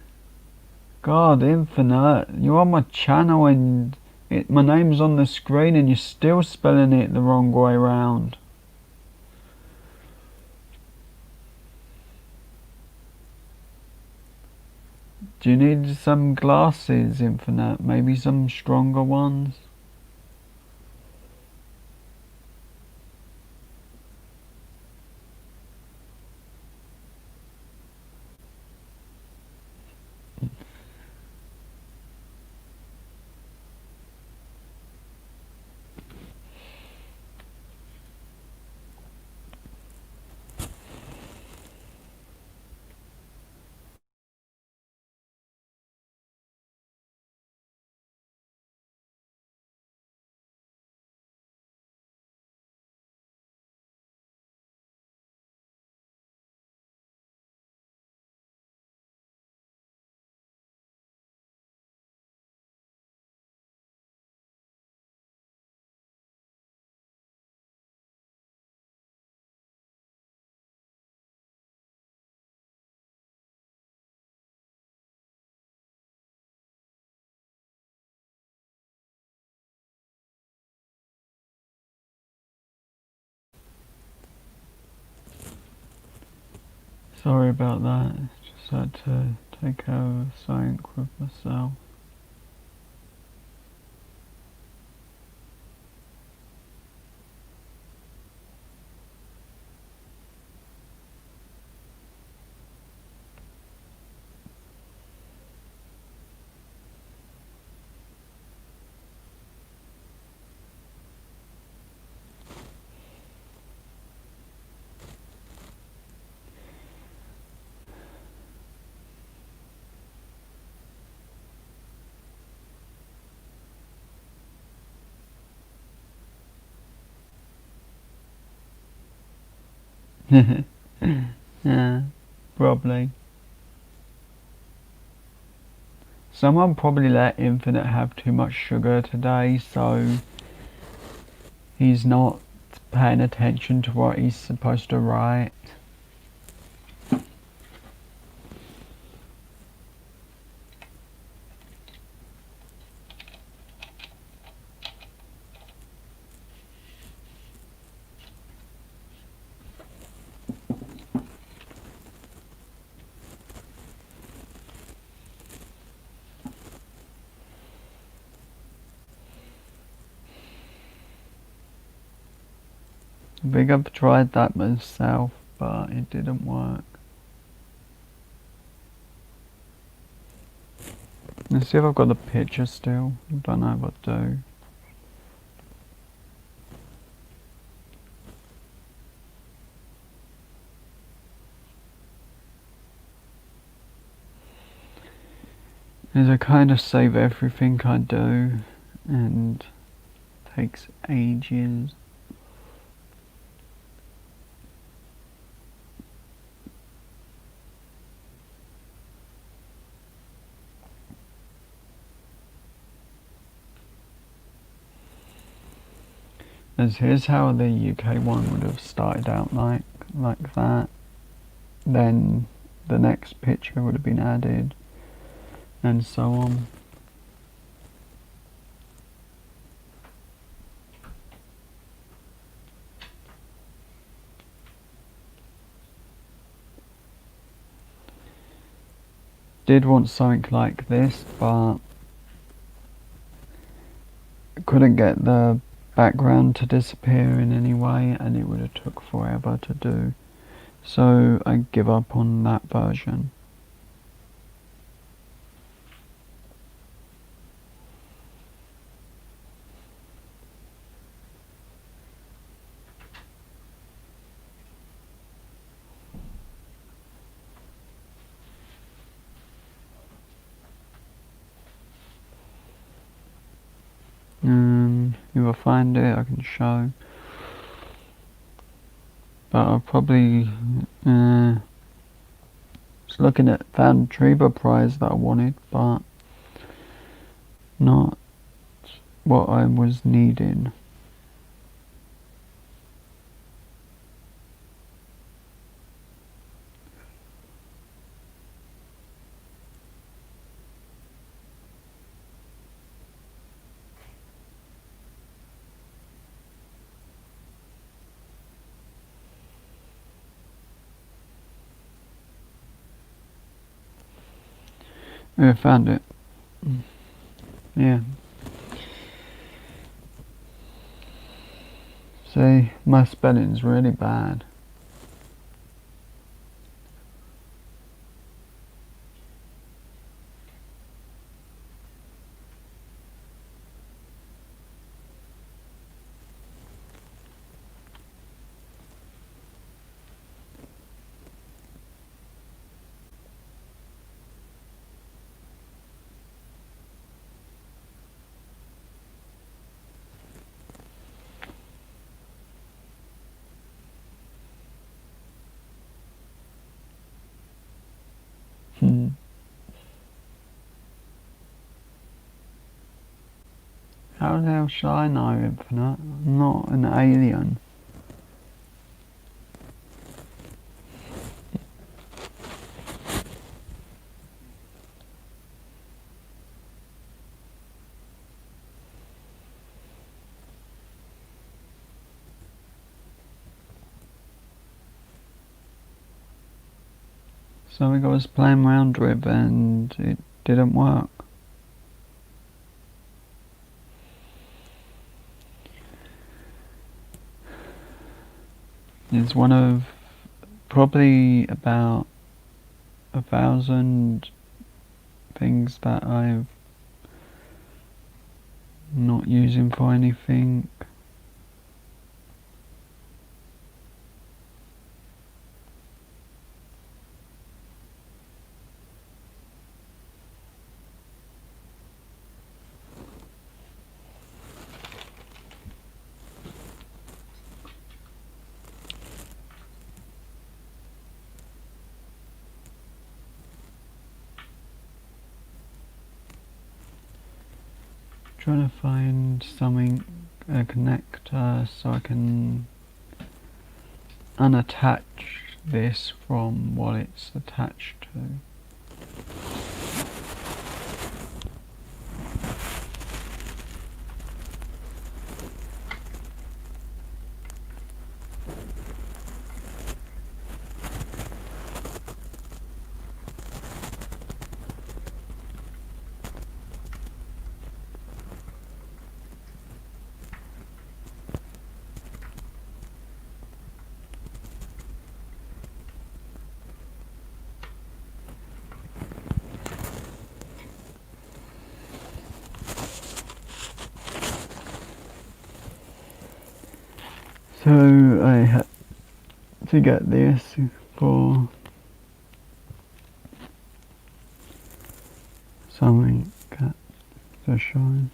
God, Infinite, you're on my channel and my name's on the screen and you're still spelling it the wrong way round. Do you need some glasses, Infinite? Maybe some stronger ones? Sorry about that. Just had to take care of something with myself. Yeah, probably. Someone probably let Infinite have too much sugar today, so he's not paying attention to what he's supposed to write. I think I've tried that myself, but it didn't work. Let's see if I've got the picture still. I don't know what to do. Is I kind of save everything I do, and it takes ages. As here's how the UK one would have started out like that. Then the next picture would have been added, and so on. Did want something like this, but couldn't get the background to disappear in any way, and it would have took forever to do. So I give up on that version. If I find it, I can show. But I'll probably was looking at found Treba prize that I wanted, but not what I was needing. I found it. Yeah. See, my spelling's really bad. Hmm. How the hell should I know, Infinite? I'm not an alien. Something I was playing around with and it didn't work. It's one of probably about 1,000 things that I'm not using for anything. Trying to find something, a connector, so I can unattach this from what it's attached to. So I had to get this for something to shine.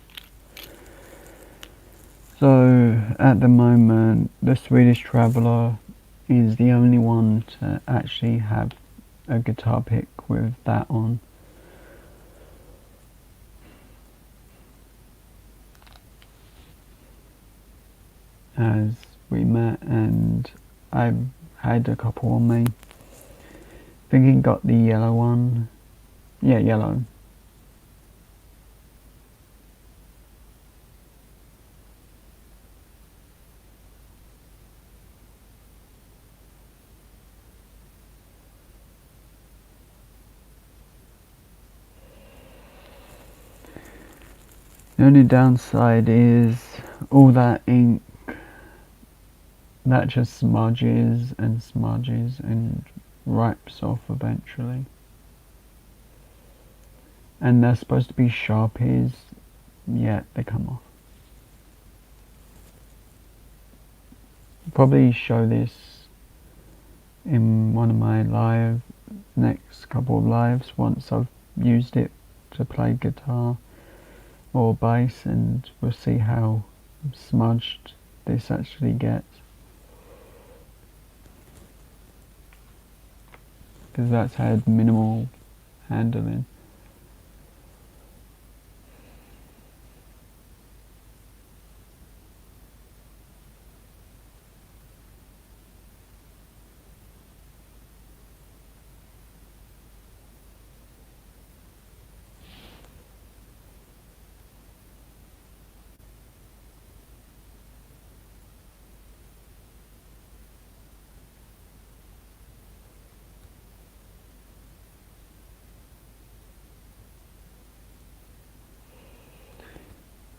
So at the moment, the Swedish Traveller is the only one to actually have a guitar pick with that on. As we met, and I had a couple on me. I think he got the yellow one. Yeah, yellow. The only downside is all that ink that just smudges and wipes off eventually. And they're supposed to be Sharpies, yet they come off. Probably show this in one of my next couple of lives once I've used it to play guitar or bass, and we'll see how smudged this actually gets. Because that's had minimal handling.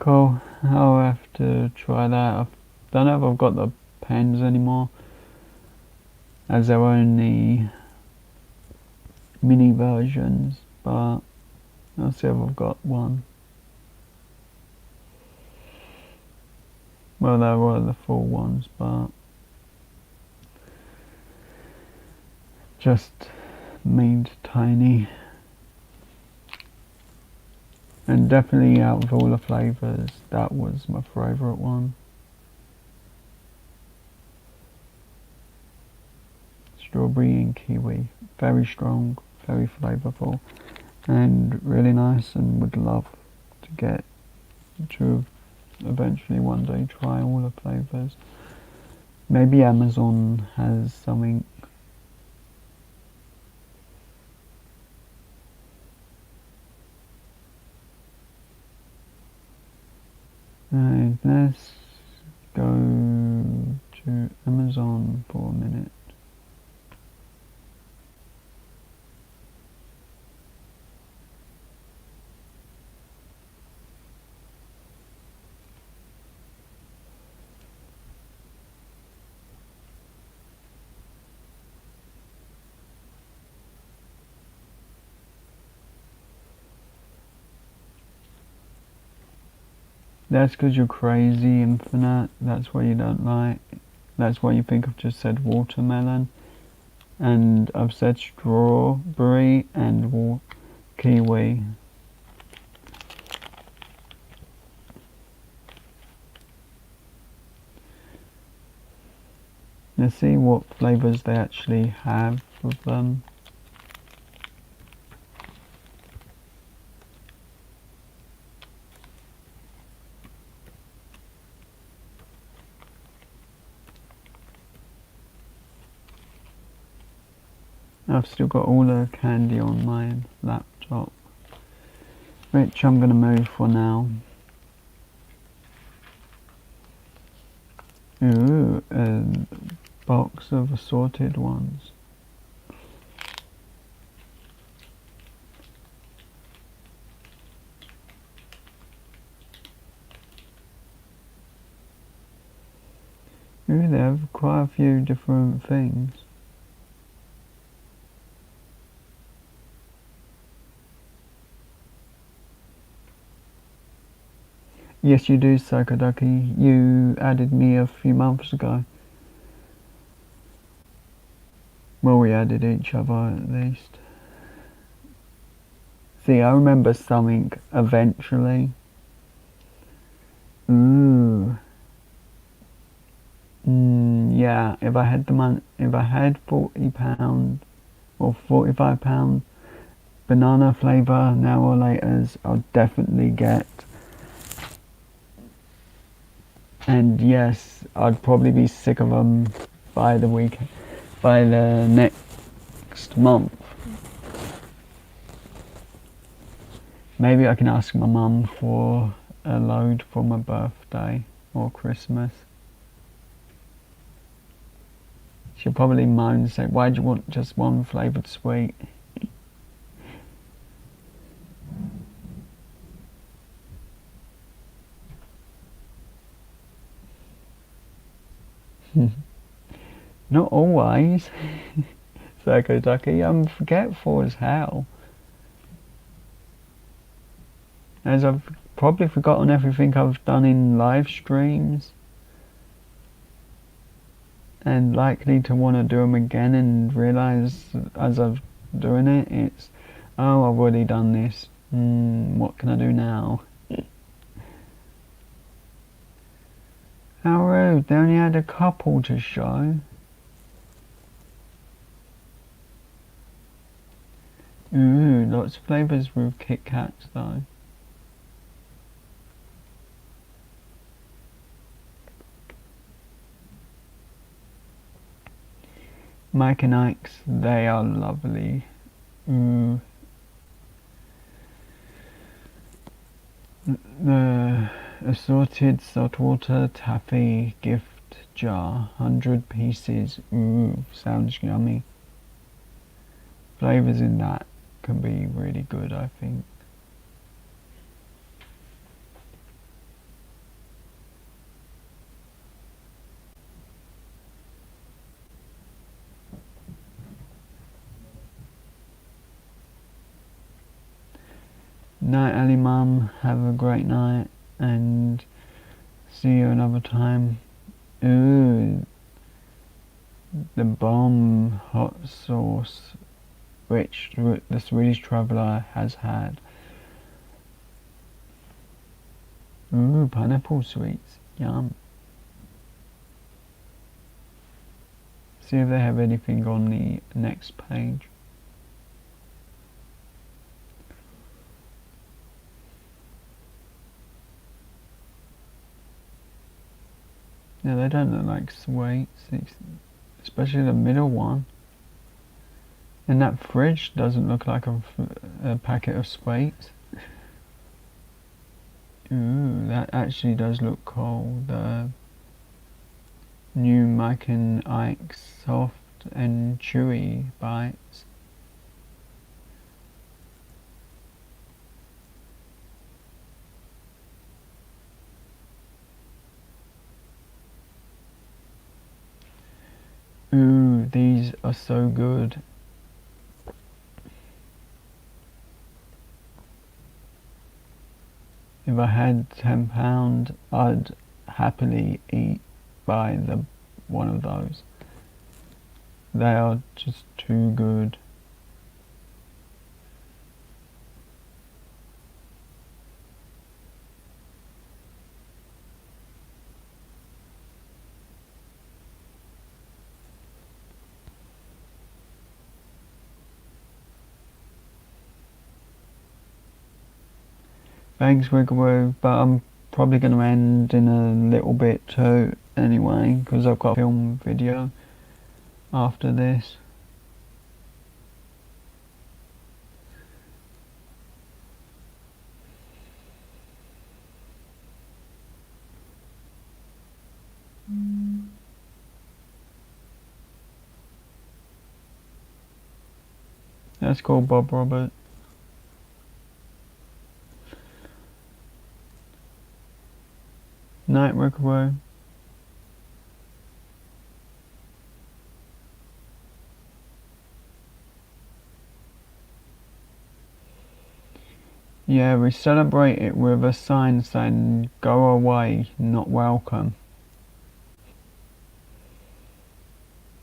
Cool. I'll have to try that. I don't know if I've got the pens anymore, as they're only mini versions, but I'll see if I've got one. Well, they were the full ones, but just made tiny. And definitely out of all the flavours, that was my favourite one. Strawberry and kiwi. Very strong, very flavourful, and really nice, and would love to get to eventually one day try all the flavours. Maybe Amazon has something. Let's go to Amazon for a minute. That's because you're crazy, Infinite. That's what you don't like. That's why you think I've just said watermelon. And I've said strawberry and kiwi. Let's see what flavours they actually have with them. I've still got all the candy on my laptop, which I'm going to move for now. Ooh, a box of assorted ones. Ooh, they have quite a few different things. Yes, you do, Psychoducky. You added me a few months ago. Well, we added each other at least. See, I remember something eventually. Ooh. Yeah, if I had the money, if I had £40 or £45 banana flavour now or laters, I'll definitely get. And yes, I'd probably be sick of them by the next month. Maybe I can ask my mum for a load for my birthday or Christmas. She'll probably moan and say, why do you want just one flavoured sweet? Not always. Psychoducky, I'm forgetful as hell. As I've probably forgotten everything I've done in live streams. And likely to want to do them again and realise as I'm doing it, it's, oh, I've already done this. What can I do now? How rude, they only had a couple to show. Ooh, lots of flavours with Kit Kats though. Mike and Ike's, they are lovely. Ooh. The assorted saltwater taffy gift jar, 100 pieces. Ooh, sounds yummy. Flavours in that can be really good, I think. Night, Ali Mum. Have a great night, and see you another time. Ooh, the bomb hot sauce which the Swedish traveller has had. Ooh, pineapple sweets. Yum. See if they have anything on the next page. Yeah, they don't look like sweets, especially the middle one. And that fridge doesn't look like a packet of sweets. Ooh, that actually does look cool. The new Mike and Ike soft and chewy bites. Ooh, these are so good. If I had £10, I'd happily buy one of those. They are just too good. Thanks, Wigglewoo, but I'm probably going to end in a little bit too anyway, because I've got a film video after this. That's called Bob Robert. Night, Wigglewoo. Yeah, we celebrate it with a sign saying, "Go away, not welcome."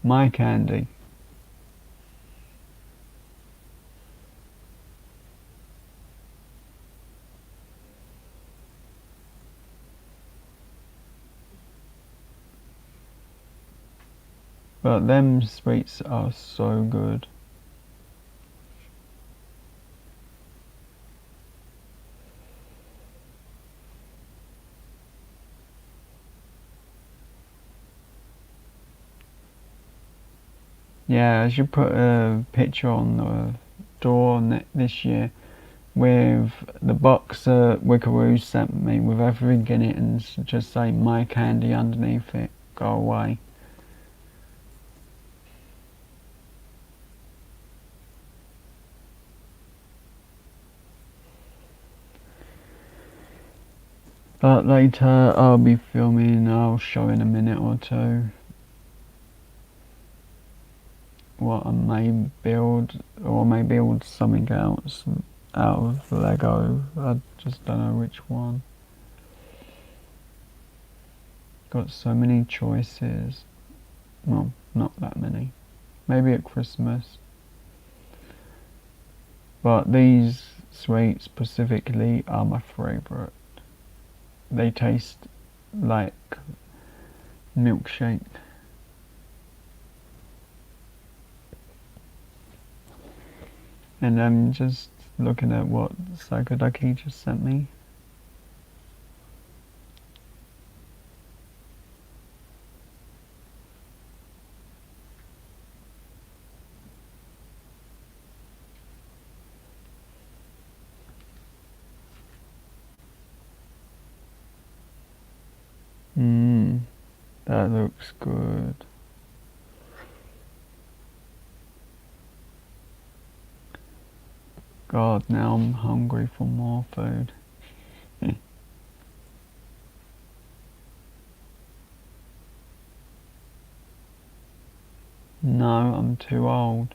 My candy. But them sweets are so good. Yeah, I should put a picture on the door this year with the box that Wigglewoo sent me with everything in it and just say "My candy" underneath it. Go away. But later I'll be filming, I'll show in a minute or two what I may build, or I may build something else out of Lego. I just don't know which one. Got so many choices. Well, not that many. Maybe at Christmas. But these sweets specifically are my favourite. They taste like milkshake. And I'm just looking at what Psychoducky just sent me. That looks good. God, now I'm hungry for more food. No, I'm too old.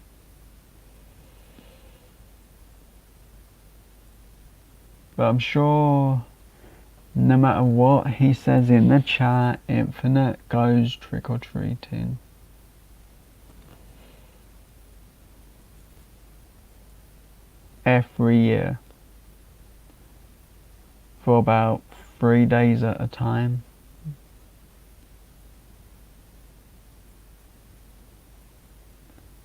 but I'm sure no matter what he says in the chat, Infinite goes trick-or-treating. Every year. For about 3 days at a time.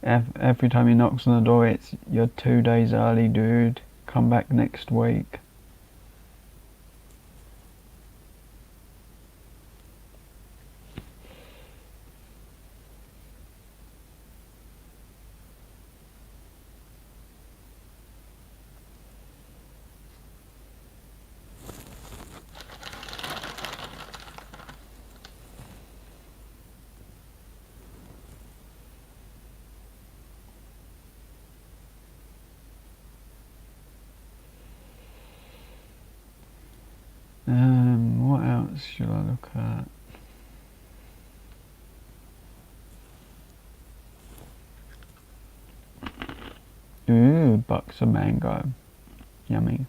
Every time he knocks on the door, it's, "You're 2 days early, dude. Come back next week." What else should I look at? Ooh, bucks of mango. Yummy.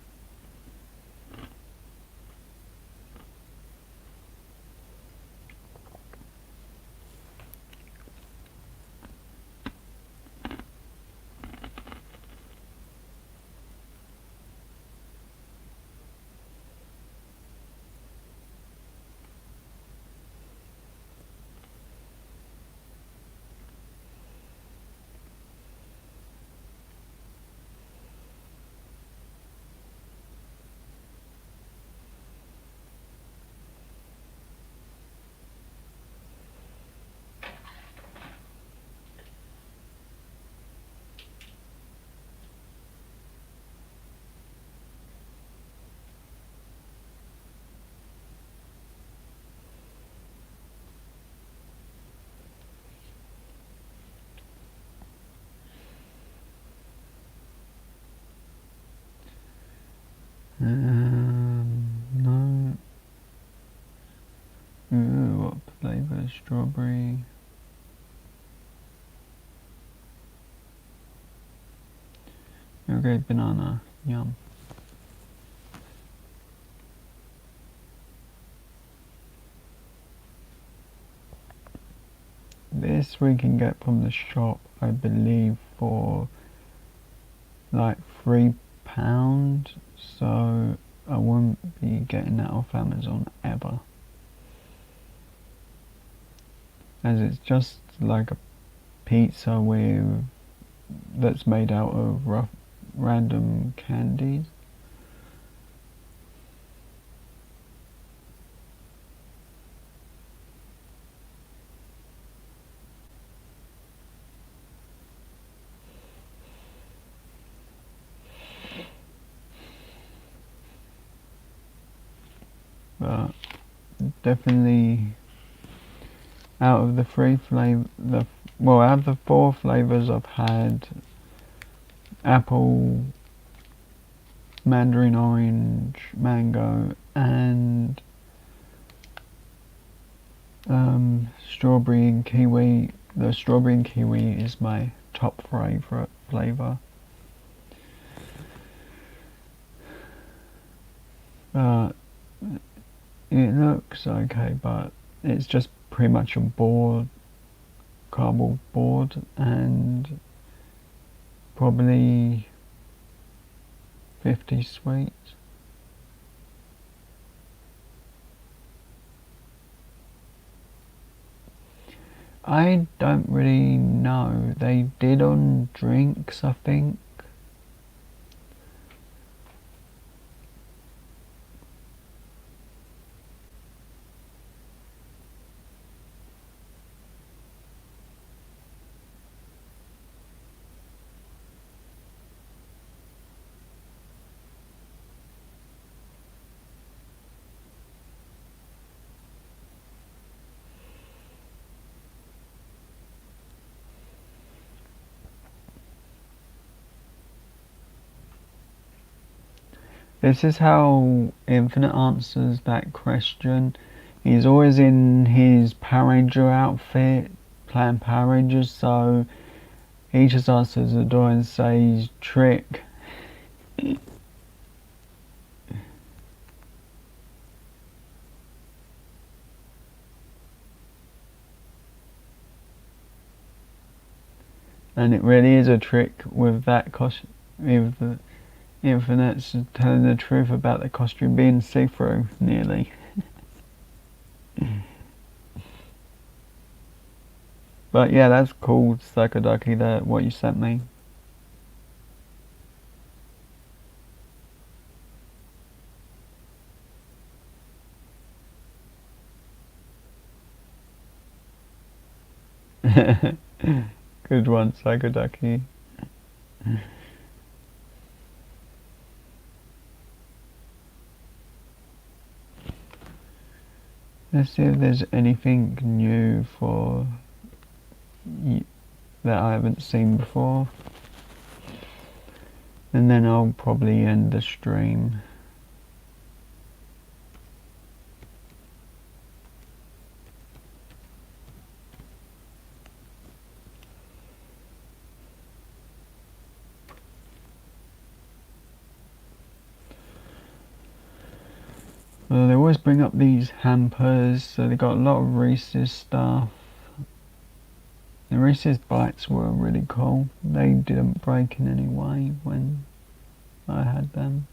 No. Ooh, what flavour? Strawberry. Okay, banana. Yum. This we can get from the shop, I believe, for like £3, so I won't be getting that off Amazon ever, as it's just like a pizza that's made out of random candies. But definitely, out of the out of the 4 flavours I've had, apple, mandarin orange, mango, and strawberry and kiwi. The strawberry and kiwi is my top favourite flavour. It looks okay, but it's just pretty much a cardboard board, and probably 50 sweets. I don't really know. They did on drinks, I think. This is how Infinite answers that question. He's always in his Power Ranger outfit, playing Power Rangers, so he just answers the door and says, "Trick." And it really is a trick with that costume, with the internet's telling the truth about the costume being see-through, nearly. But yeah, that's cool, Psychoducky, that what you sent me. Good one, Psychoducky. Let's see if there's anything new for that I haven't seen before. And then I'll probably end the stream. Well, they always bring up these hampers, so they got a lot of Reese's stuff. The Reese's Bites were really cool. They didn't break in any way when I had them.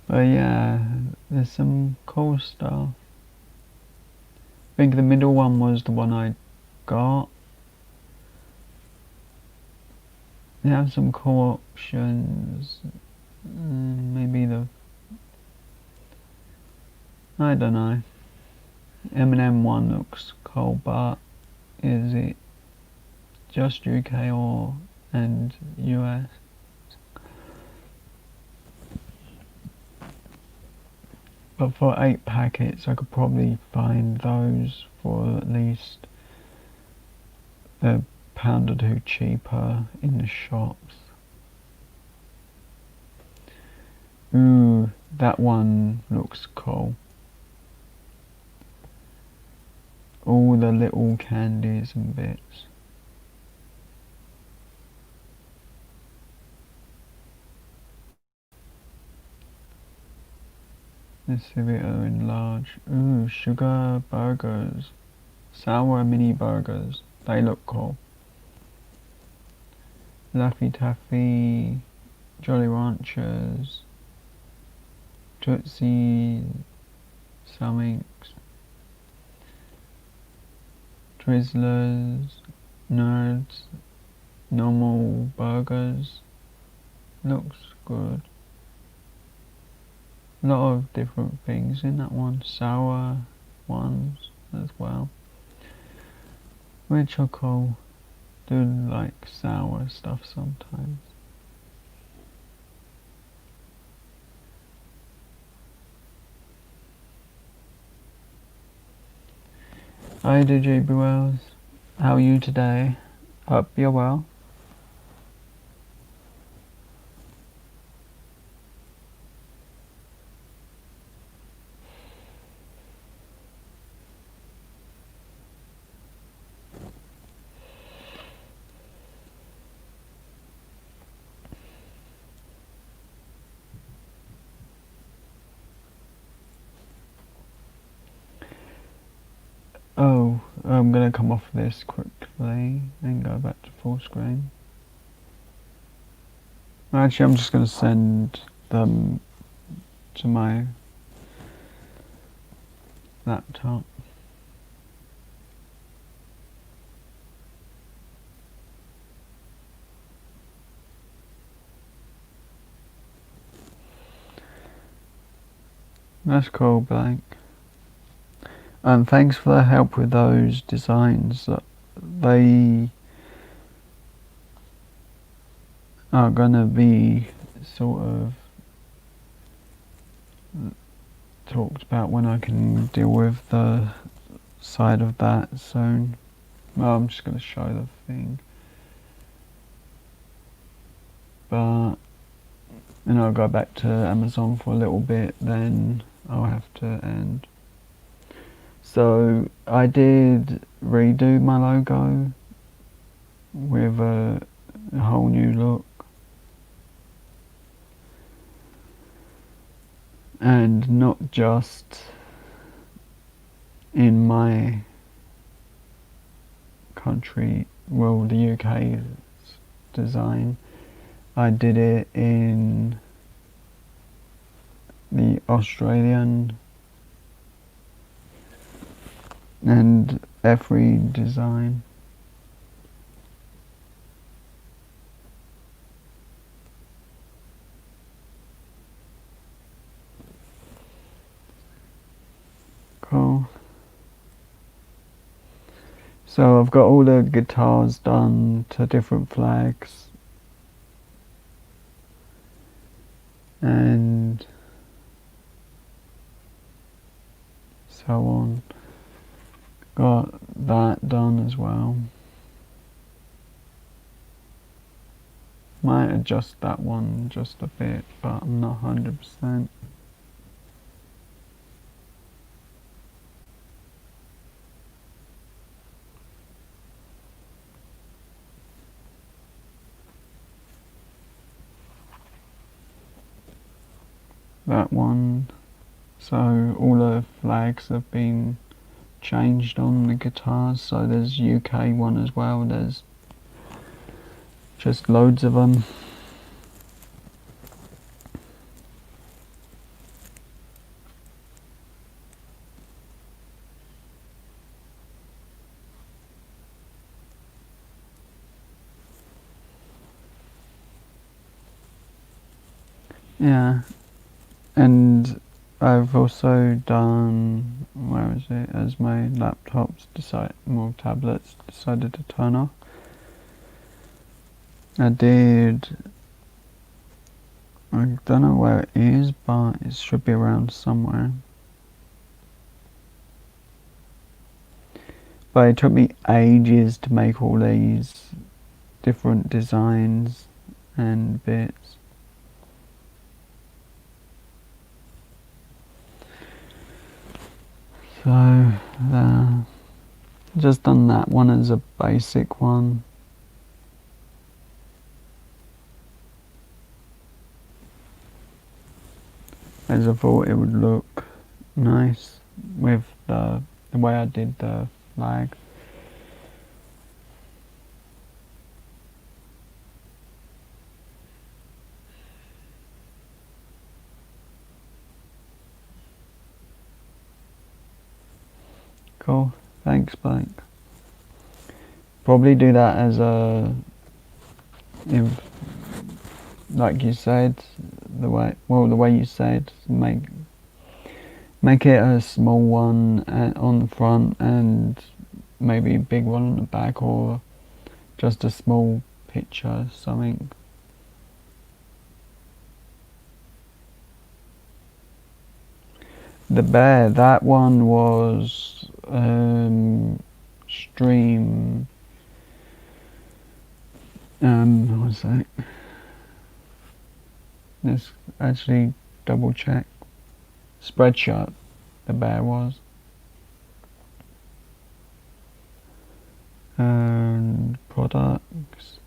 But yeah, there's some cool stuff. I think the middle one was the one I got. They have some cool options. Maybe I don't know. M&M one looks cool, but is it just UK or and US? But for 8 packets I could probably find those for at least a pound or two cheaper in the shops. Ooh, that one looks cool. All the little candies and bits. Let's see if it are in large. Ooh, sugar burgers. Sour mini burgers. They look cool. Laffy Taffy, Jolly Ranchers, Tootsie, Summings, Twizzlers, Nerds, normal burgers. Looks good. A lot of different things in that one. Sour ones as well, which are cool. Do like sour stuff sometimes. Hi DJ Wells, how are you today? Hope you're well. Oh, I'm gonna come off this quickly and go back to full screen. Actually, I'm just gonna send them to my laptop. That's cool, Blank. And thanks for the help with those designs. They are gonna be sort of talked about when I can deal with the side of that soon. Well, I'm just gonna show the thing. But and I'll go back to Amazon for a little bit, then I'll have to end. So I did redo my logo with a whole new look, and not just in my country, well, the UK's design. I did it in the Australian and every design. Cool. So I've got all the guitars done to different flags, and so on. Got that done as well. Might adjust that one just a bit, but I'm not 100%. That one. So all the flags have been changed on the guitars. So there's UK one as well. There's just loads of them. Yeah, and I've also done, where is it, as my laptops decide, more tablets decided to turn off. I don't know where it is, but it should be around somewhere. But it took me ages to make all these different designs and bits. So, just done that one as a basic one. As I thought it would look nice with the way I did the flag. Cool, thanks Blake. Probably do that as a, if, like you said, the way you said, make it a small one on the front and maybe a big one on the back, or just a small picture, something. The bear, that one was Stream. What was that? Let's actually double check. Spreadshot, the bear was. And products.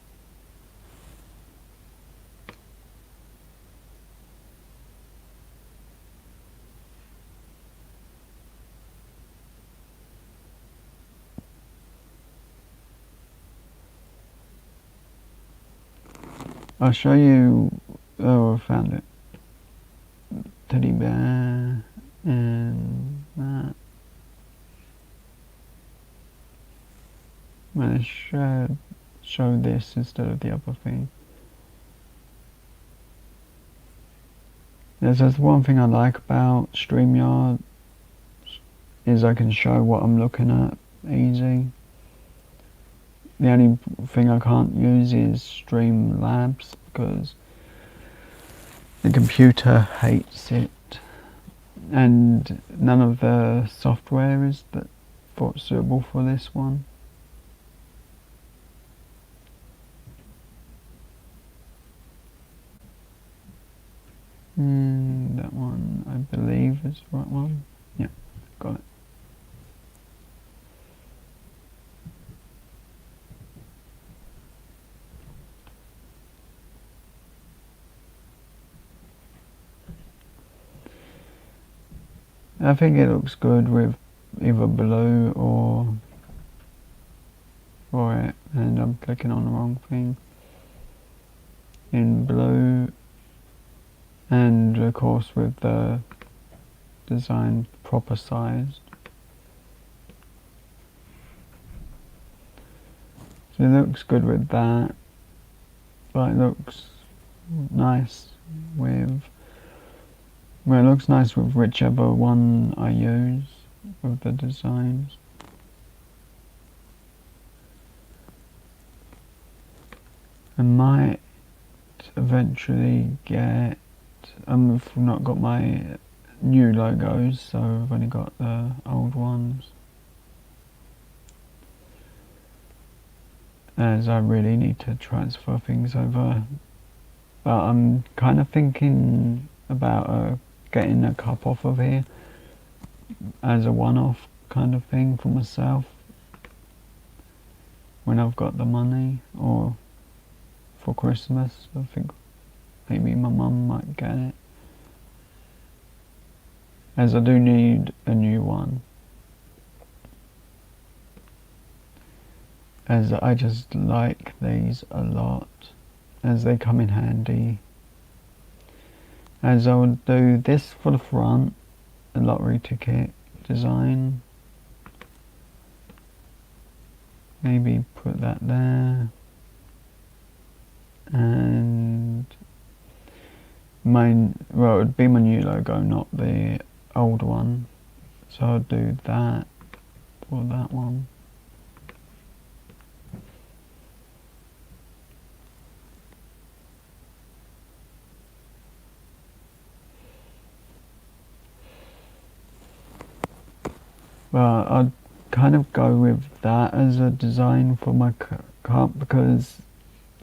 I'll show you. Oh, I found it. Teddy bear and that. I'm gonna show this instead of the other thing. There's just one thing I like about StreamYard is I can show what I'm looking at easy. The only thing I can't use is Streamlabs because the computer hates it, and none of the software is thought suitable for this one. That one, I believe, is the right one. Yeah, got it. I think it looks good with either blue or it, and I'm clicking on the wrong thing. In blue, and of course with the design proper sized. So it looks good with that, but it looks nice with, well, it looks nice with whichever one I use with the designs. I might eventually get, I've not got my new logos, so I've only got the old ones, as I really need to transfer things over. But I'm kind of thinking about getting a cup off of here as a one-off kind of thing for myself when I've got the money, or for Christmas. I think maybe my mum might get it, as I do need a new one, as I just like these a lot, as they come in handy. As I would do this for the front, the lottery ticket design, maybe put that there, and it would be my new logo, not the old one, so I'll do that for that one. Well, I'd kind of go with that as a design for my cup, because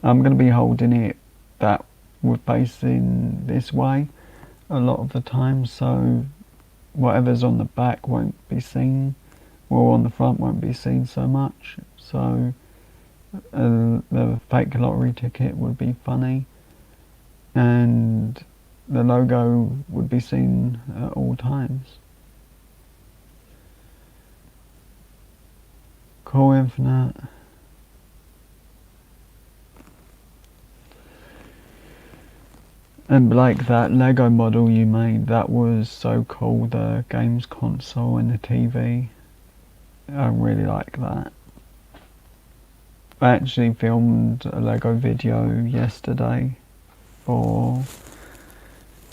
I'm going to be holding it that with facing this way a lot of the time, so whatever's on the back won't be seen, or on the front won't be seen so much, so the fake lottery ticket would be funny, and the logo would be seen at all times. Cool, Infinite. And like that Lego model you made, that was so cool, the games console and the TV. I really like that. I actually filmed a Lego video yesterday for,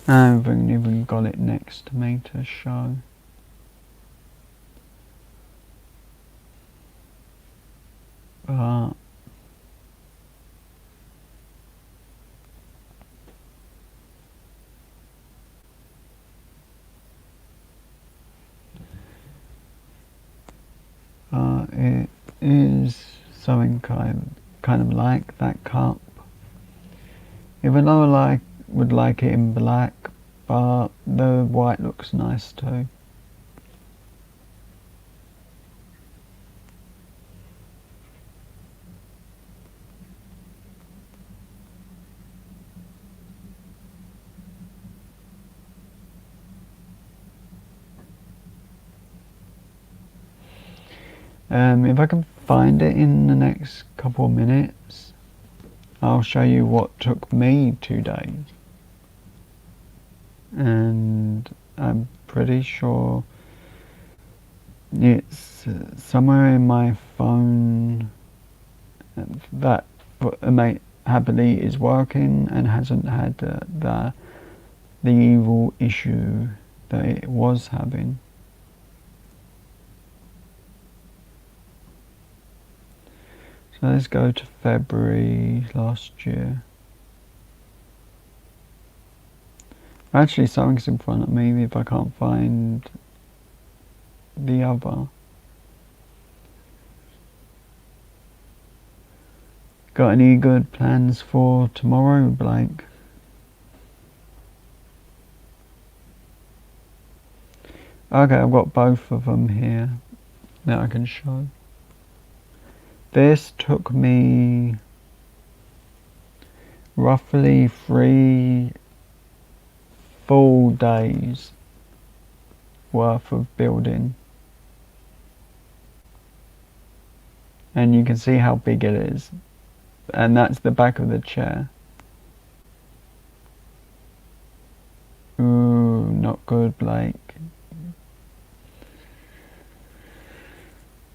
I haven't even got it next to me to show. But it is something kind of like that cup, even though I would like it in black, but the white looks nice too. If I can find it in the next couple of minutes, I'll show you what took me 2 days. And I'm pretty sure it's somewhere in my phone that happily is working and hasn't had the evil issue that it was having. So let's go to February last year. Actually, something's in front of me if I can't find the other. Got any good plans for tomorrow, Blake? Okay, I've got both of them here that I can show. This took me roughly 3 full days worth of building. And you can see how big it is. And that's the back of the chair. Ooh, not good, Blake.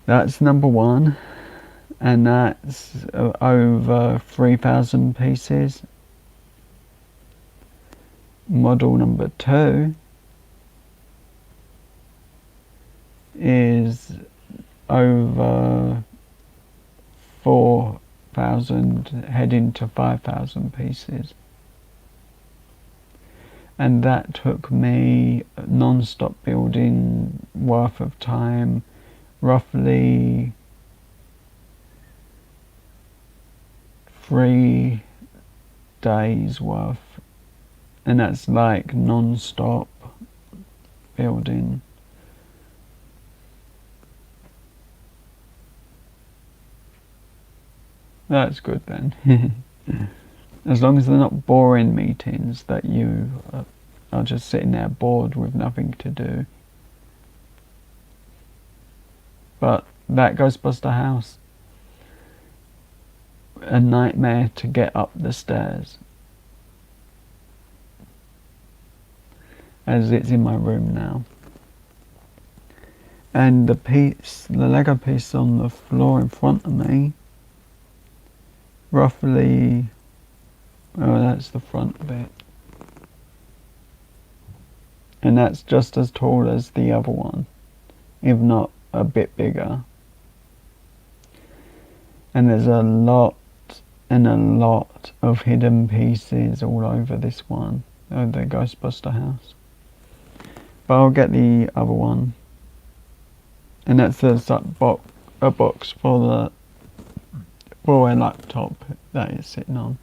That's number 1. And that's over 3,000 pieces. Model number 2 is over 4,000, heading to 5,000 pieces. And that took me non-stop building worth of time, roughly 3 days worth, and that's like non-stop building. That's good then. As long as they're not boring meetings that you are just sitting there bored with nothing to do. But that Ghostbuster house, a nightmare to get up the stairs, as it's in my room now. And the Lego piece on the floor in front of me, roughly, oh, that's the front bit, and that's just as tall as the other one, if not a bit bigger. And there's a lot of hidden pieces all over this one, the Ghostbuster house. But I'll get the other one, and that's a box for a laptop that it's sitting on.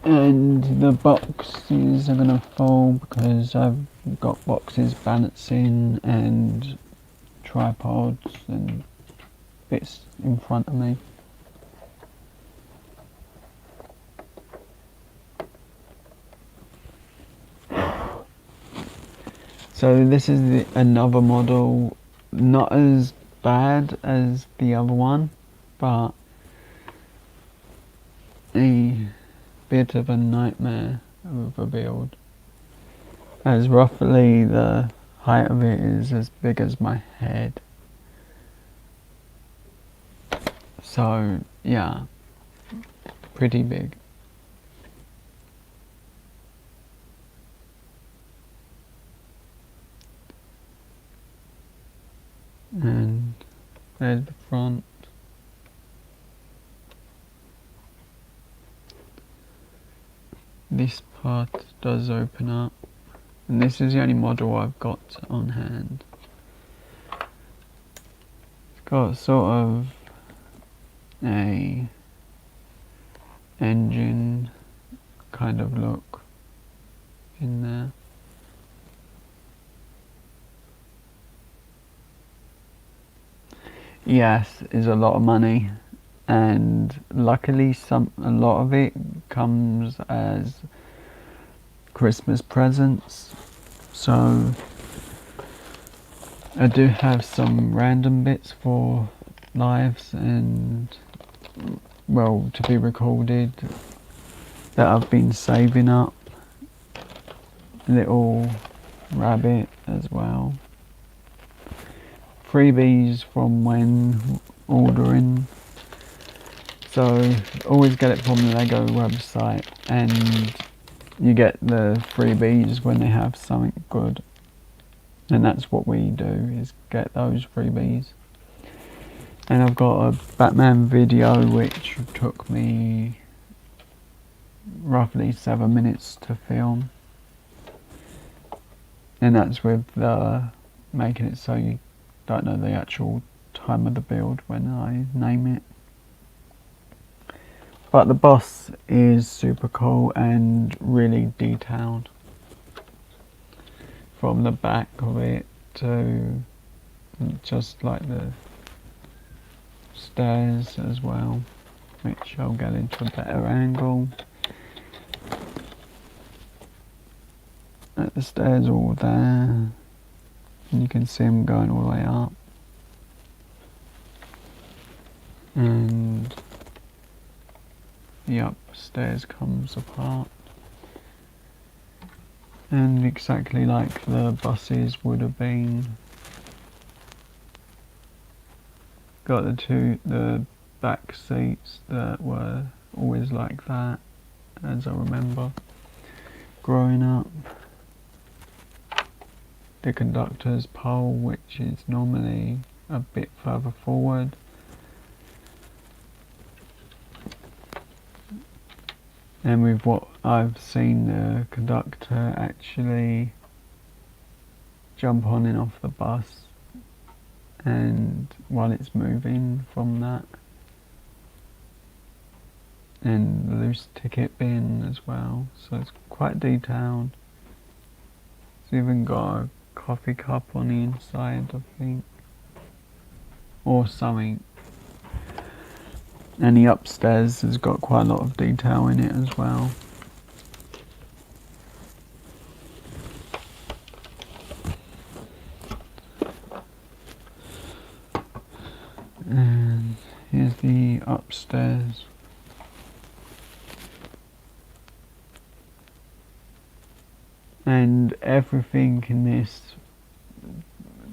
And the boxes are gonna fall because I've got boxes balancing and tripods and bits in front of me. So this is another model, not as bad as the other one, but a bit of a nightmare of a build, as roughly the height of it is as big as my head. So yeah, pretty big. And there's the front. This part does open up, and this is the only model I've got on hand. It's got sort of a engine kind of look in there. Yes, is a lot of money, and luckily a lot of it comes as Christmas presents, so I do have some random bits for lives and, well, to be recorded that I've been saving up. Little rabbit as well. Freebies from when ordering, so always get it from the Lego website, and you get the freebies when they have something good, and that's what we do, is get those freebies. And I've got a Batman video which took me roughly 7 minutes to film, and that's with making it so don't know the actual time of the build when I name it. But the bus is super cool and really detailed. From the back of it to just like the stairs as well, which I'll get into a better angle. The stairs are all there, and you can see them going all the way up. And the upstairs comes apart. And exactly like the buses would have been. Got the back seats that were always like that, as I remember growing up. The conductor's pole, which is normally a bit further forward. And with what I've seen the conductor actually jump on and off the bus, and while it's moving from that, and the loose ticket bin as well, so it's quite detailed. It's even got a coffee cup on the inside, I think, or something. And the upstairs has got quite a lot of detail in it as well. And here's the upstairs. And everything in this,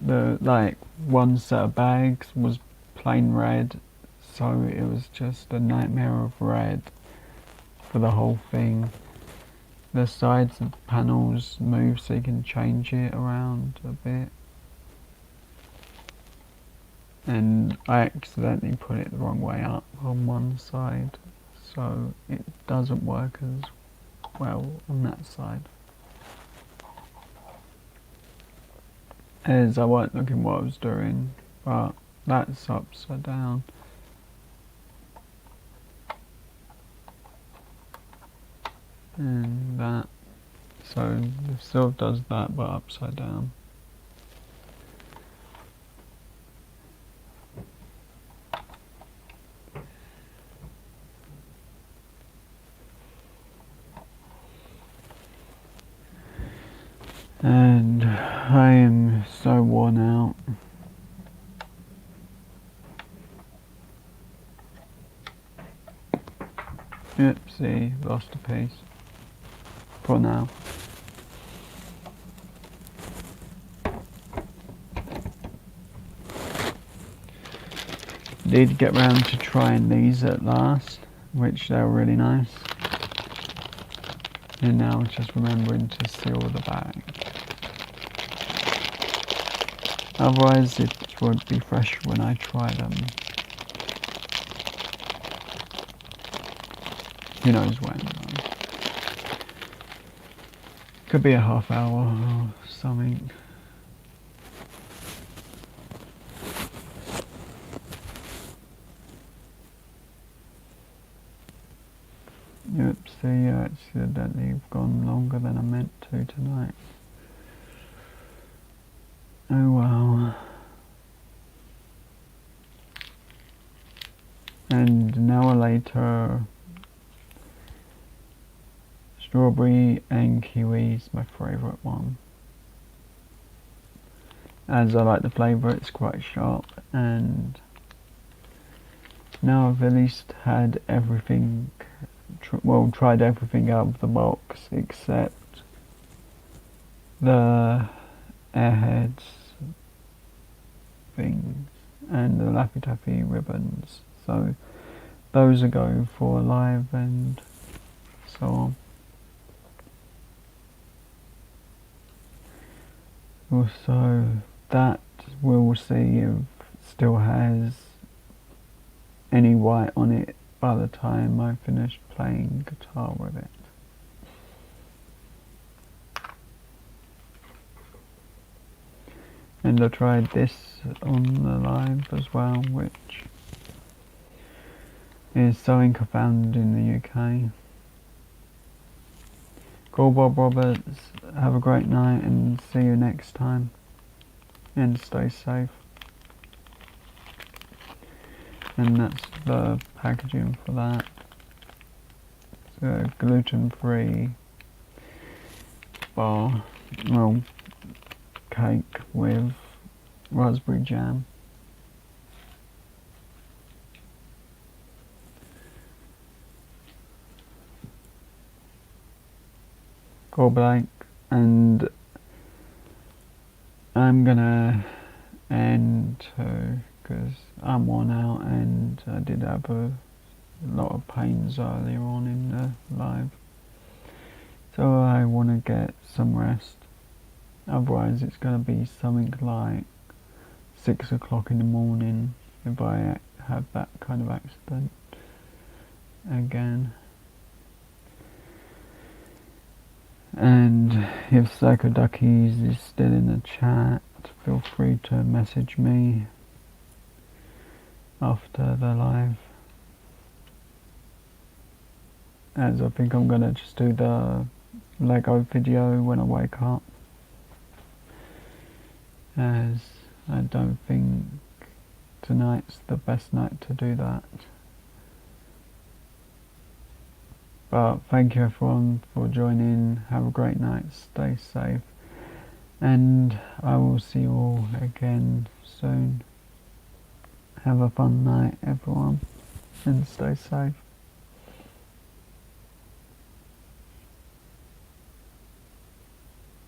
like one set of bags was plain red, so it was just a nightmare of red for the whole thing. The sides of the panels move so you can change it around a bit. And I accidentally put it the wrong way up on one side, so it doesn't work as well on that side. As I weren't looking what I was doing, but that's upside down. And that, so it still does that but upside down. And I am so worn out. Oopsie, lost a piece. For now. Did get round to trying these at last, which they were really nice. And now just remembering to seal the bag. Otherwise it would be fresh when I try them. Who knows when. Could be a half hour or something. Oopsie, I accidentally have gone longer than I meant to tonight. Oh well. And an hour later, strawberry and kiwi is my favourite one. As I like the flavour, it's quite sharp, and now I've at least had everything, tried everything out of the box except the Airheads things and the Laffy Taffy ribbons, so those are going for live and so on. Also, that we'll see if it still has any white on it by the time I finish playing guitar with it. And I tried this on the live as well, which is something I found in the UK. Call Bob Roberts, have a great night and see you next time. And stay safe. And that's the packaging for that. It's a gluten-free bar, well, cake with raspberry jam. Call Blake, and I'm gonna end because I'm worn out and I did have a lot of pains earlier on in the live, so I want to get some rest. Otherwise it's going to be something like 6 o'clock in the morning if I have that kind of accident again. And if Psycho Duckies is still in the chat, feel free to message me after the live, as I think I'm gonna just do the Lego video when I wake up, as I don't think tonight's the best night to do that. But thank you everyone for joining. Have a great night, stay safe, and I will see you all again soon. Have a fun night everyone, and stay safe.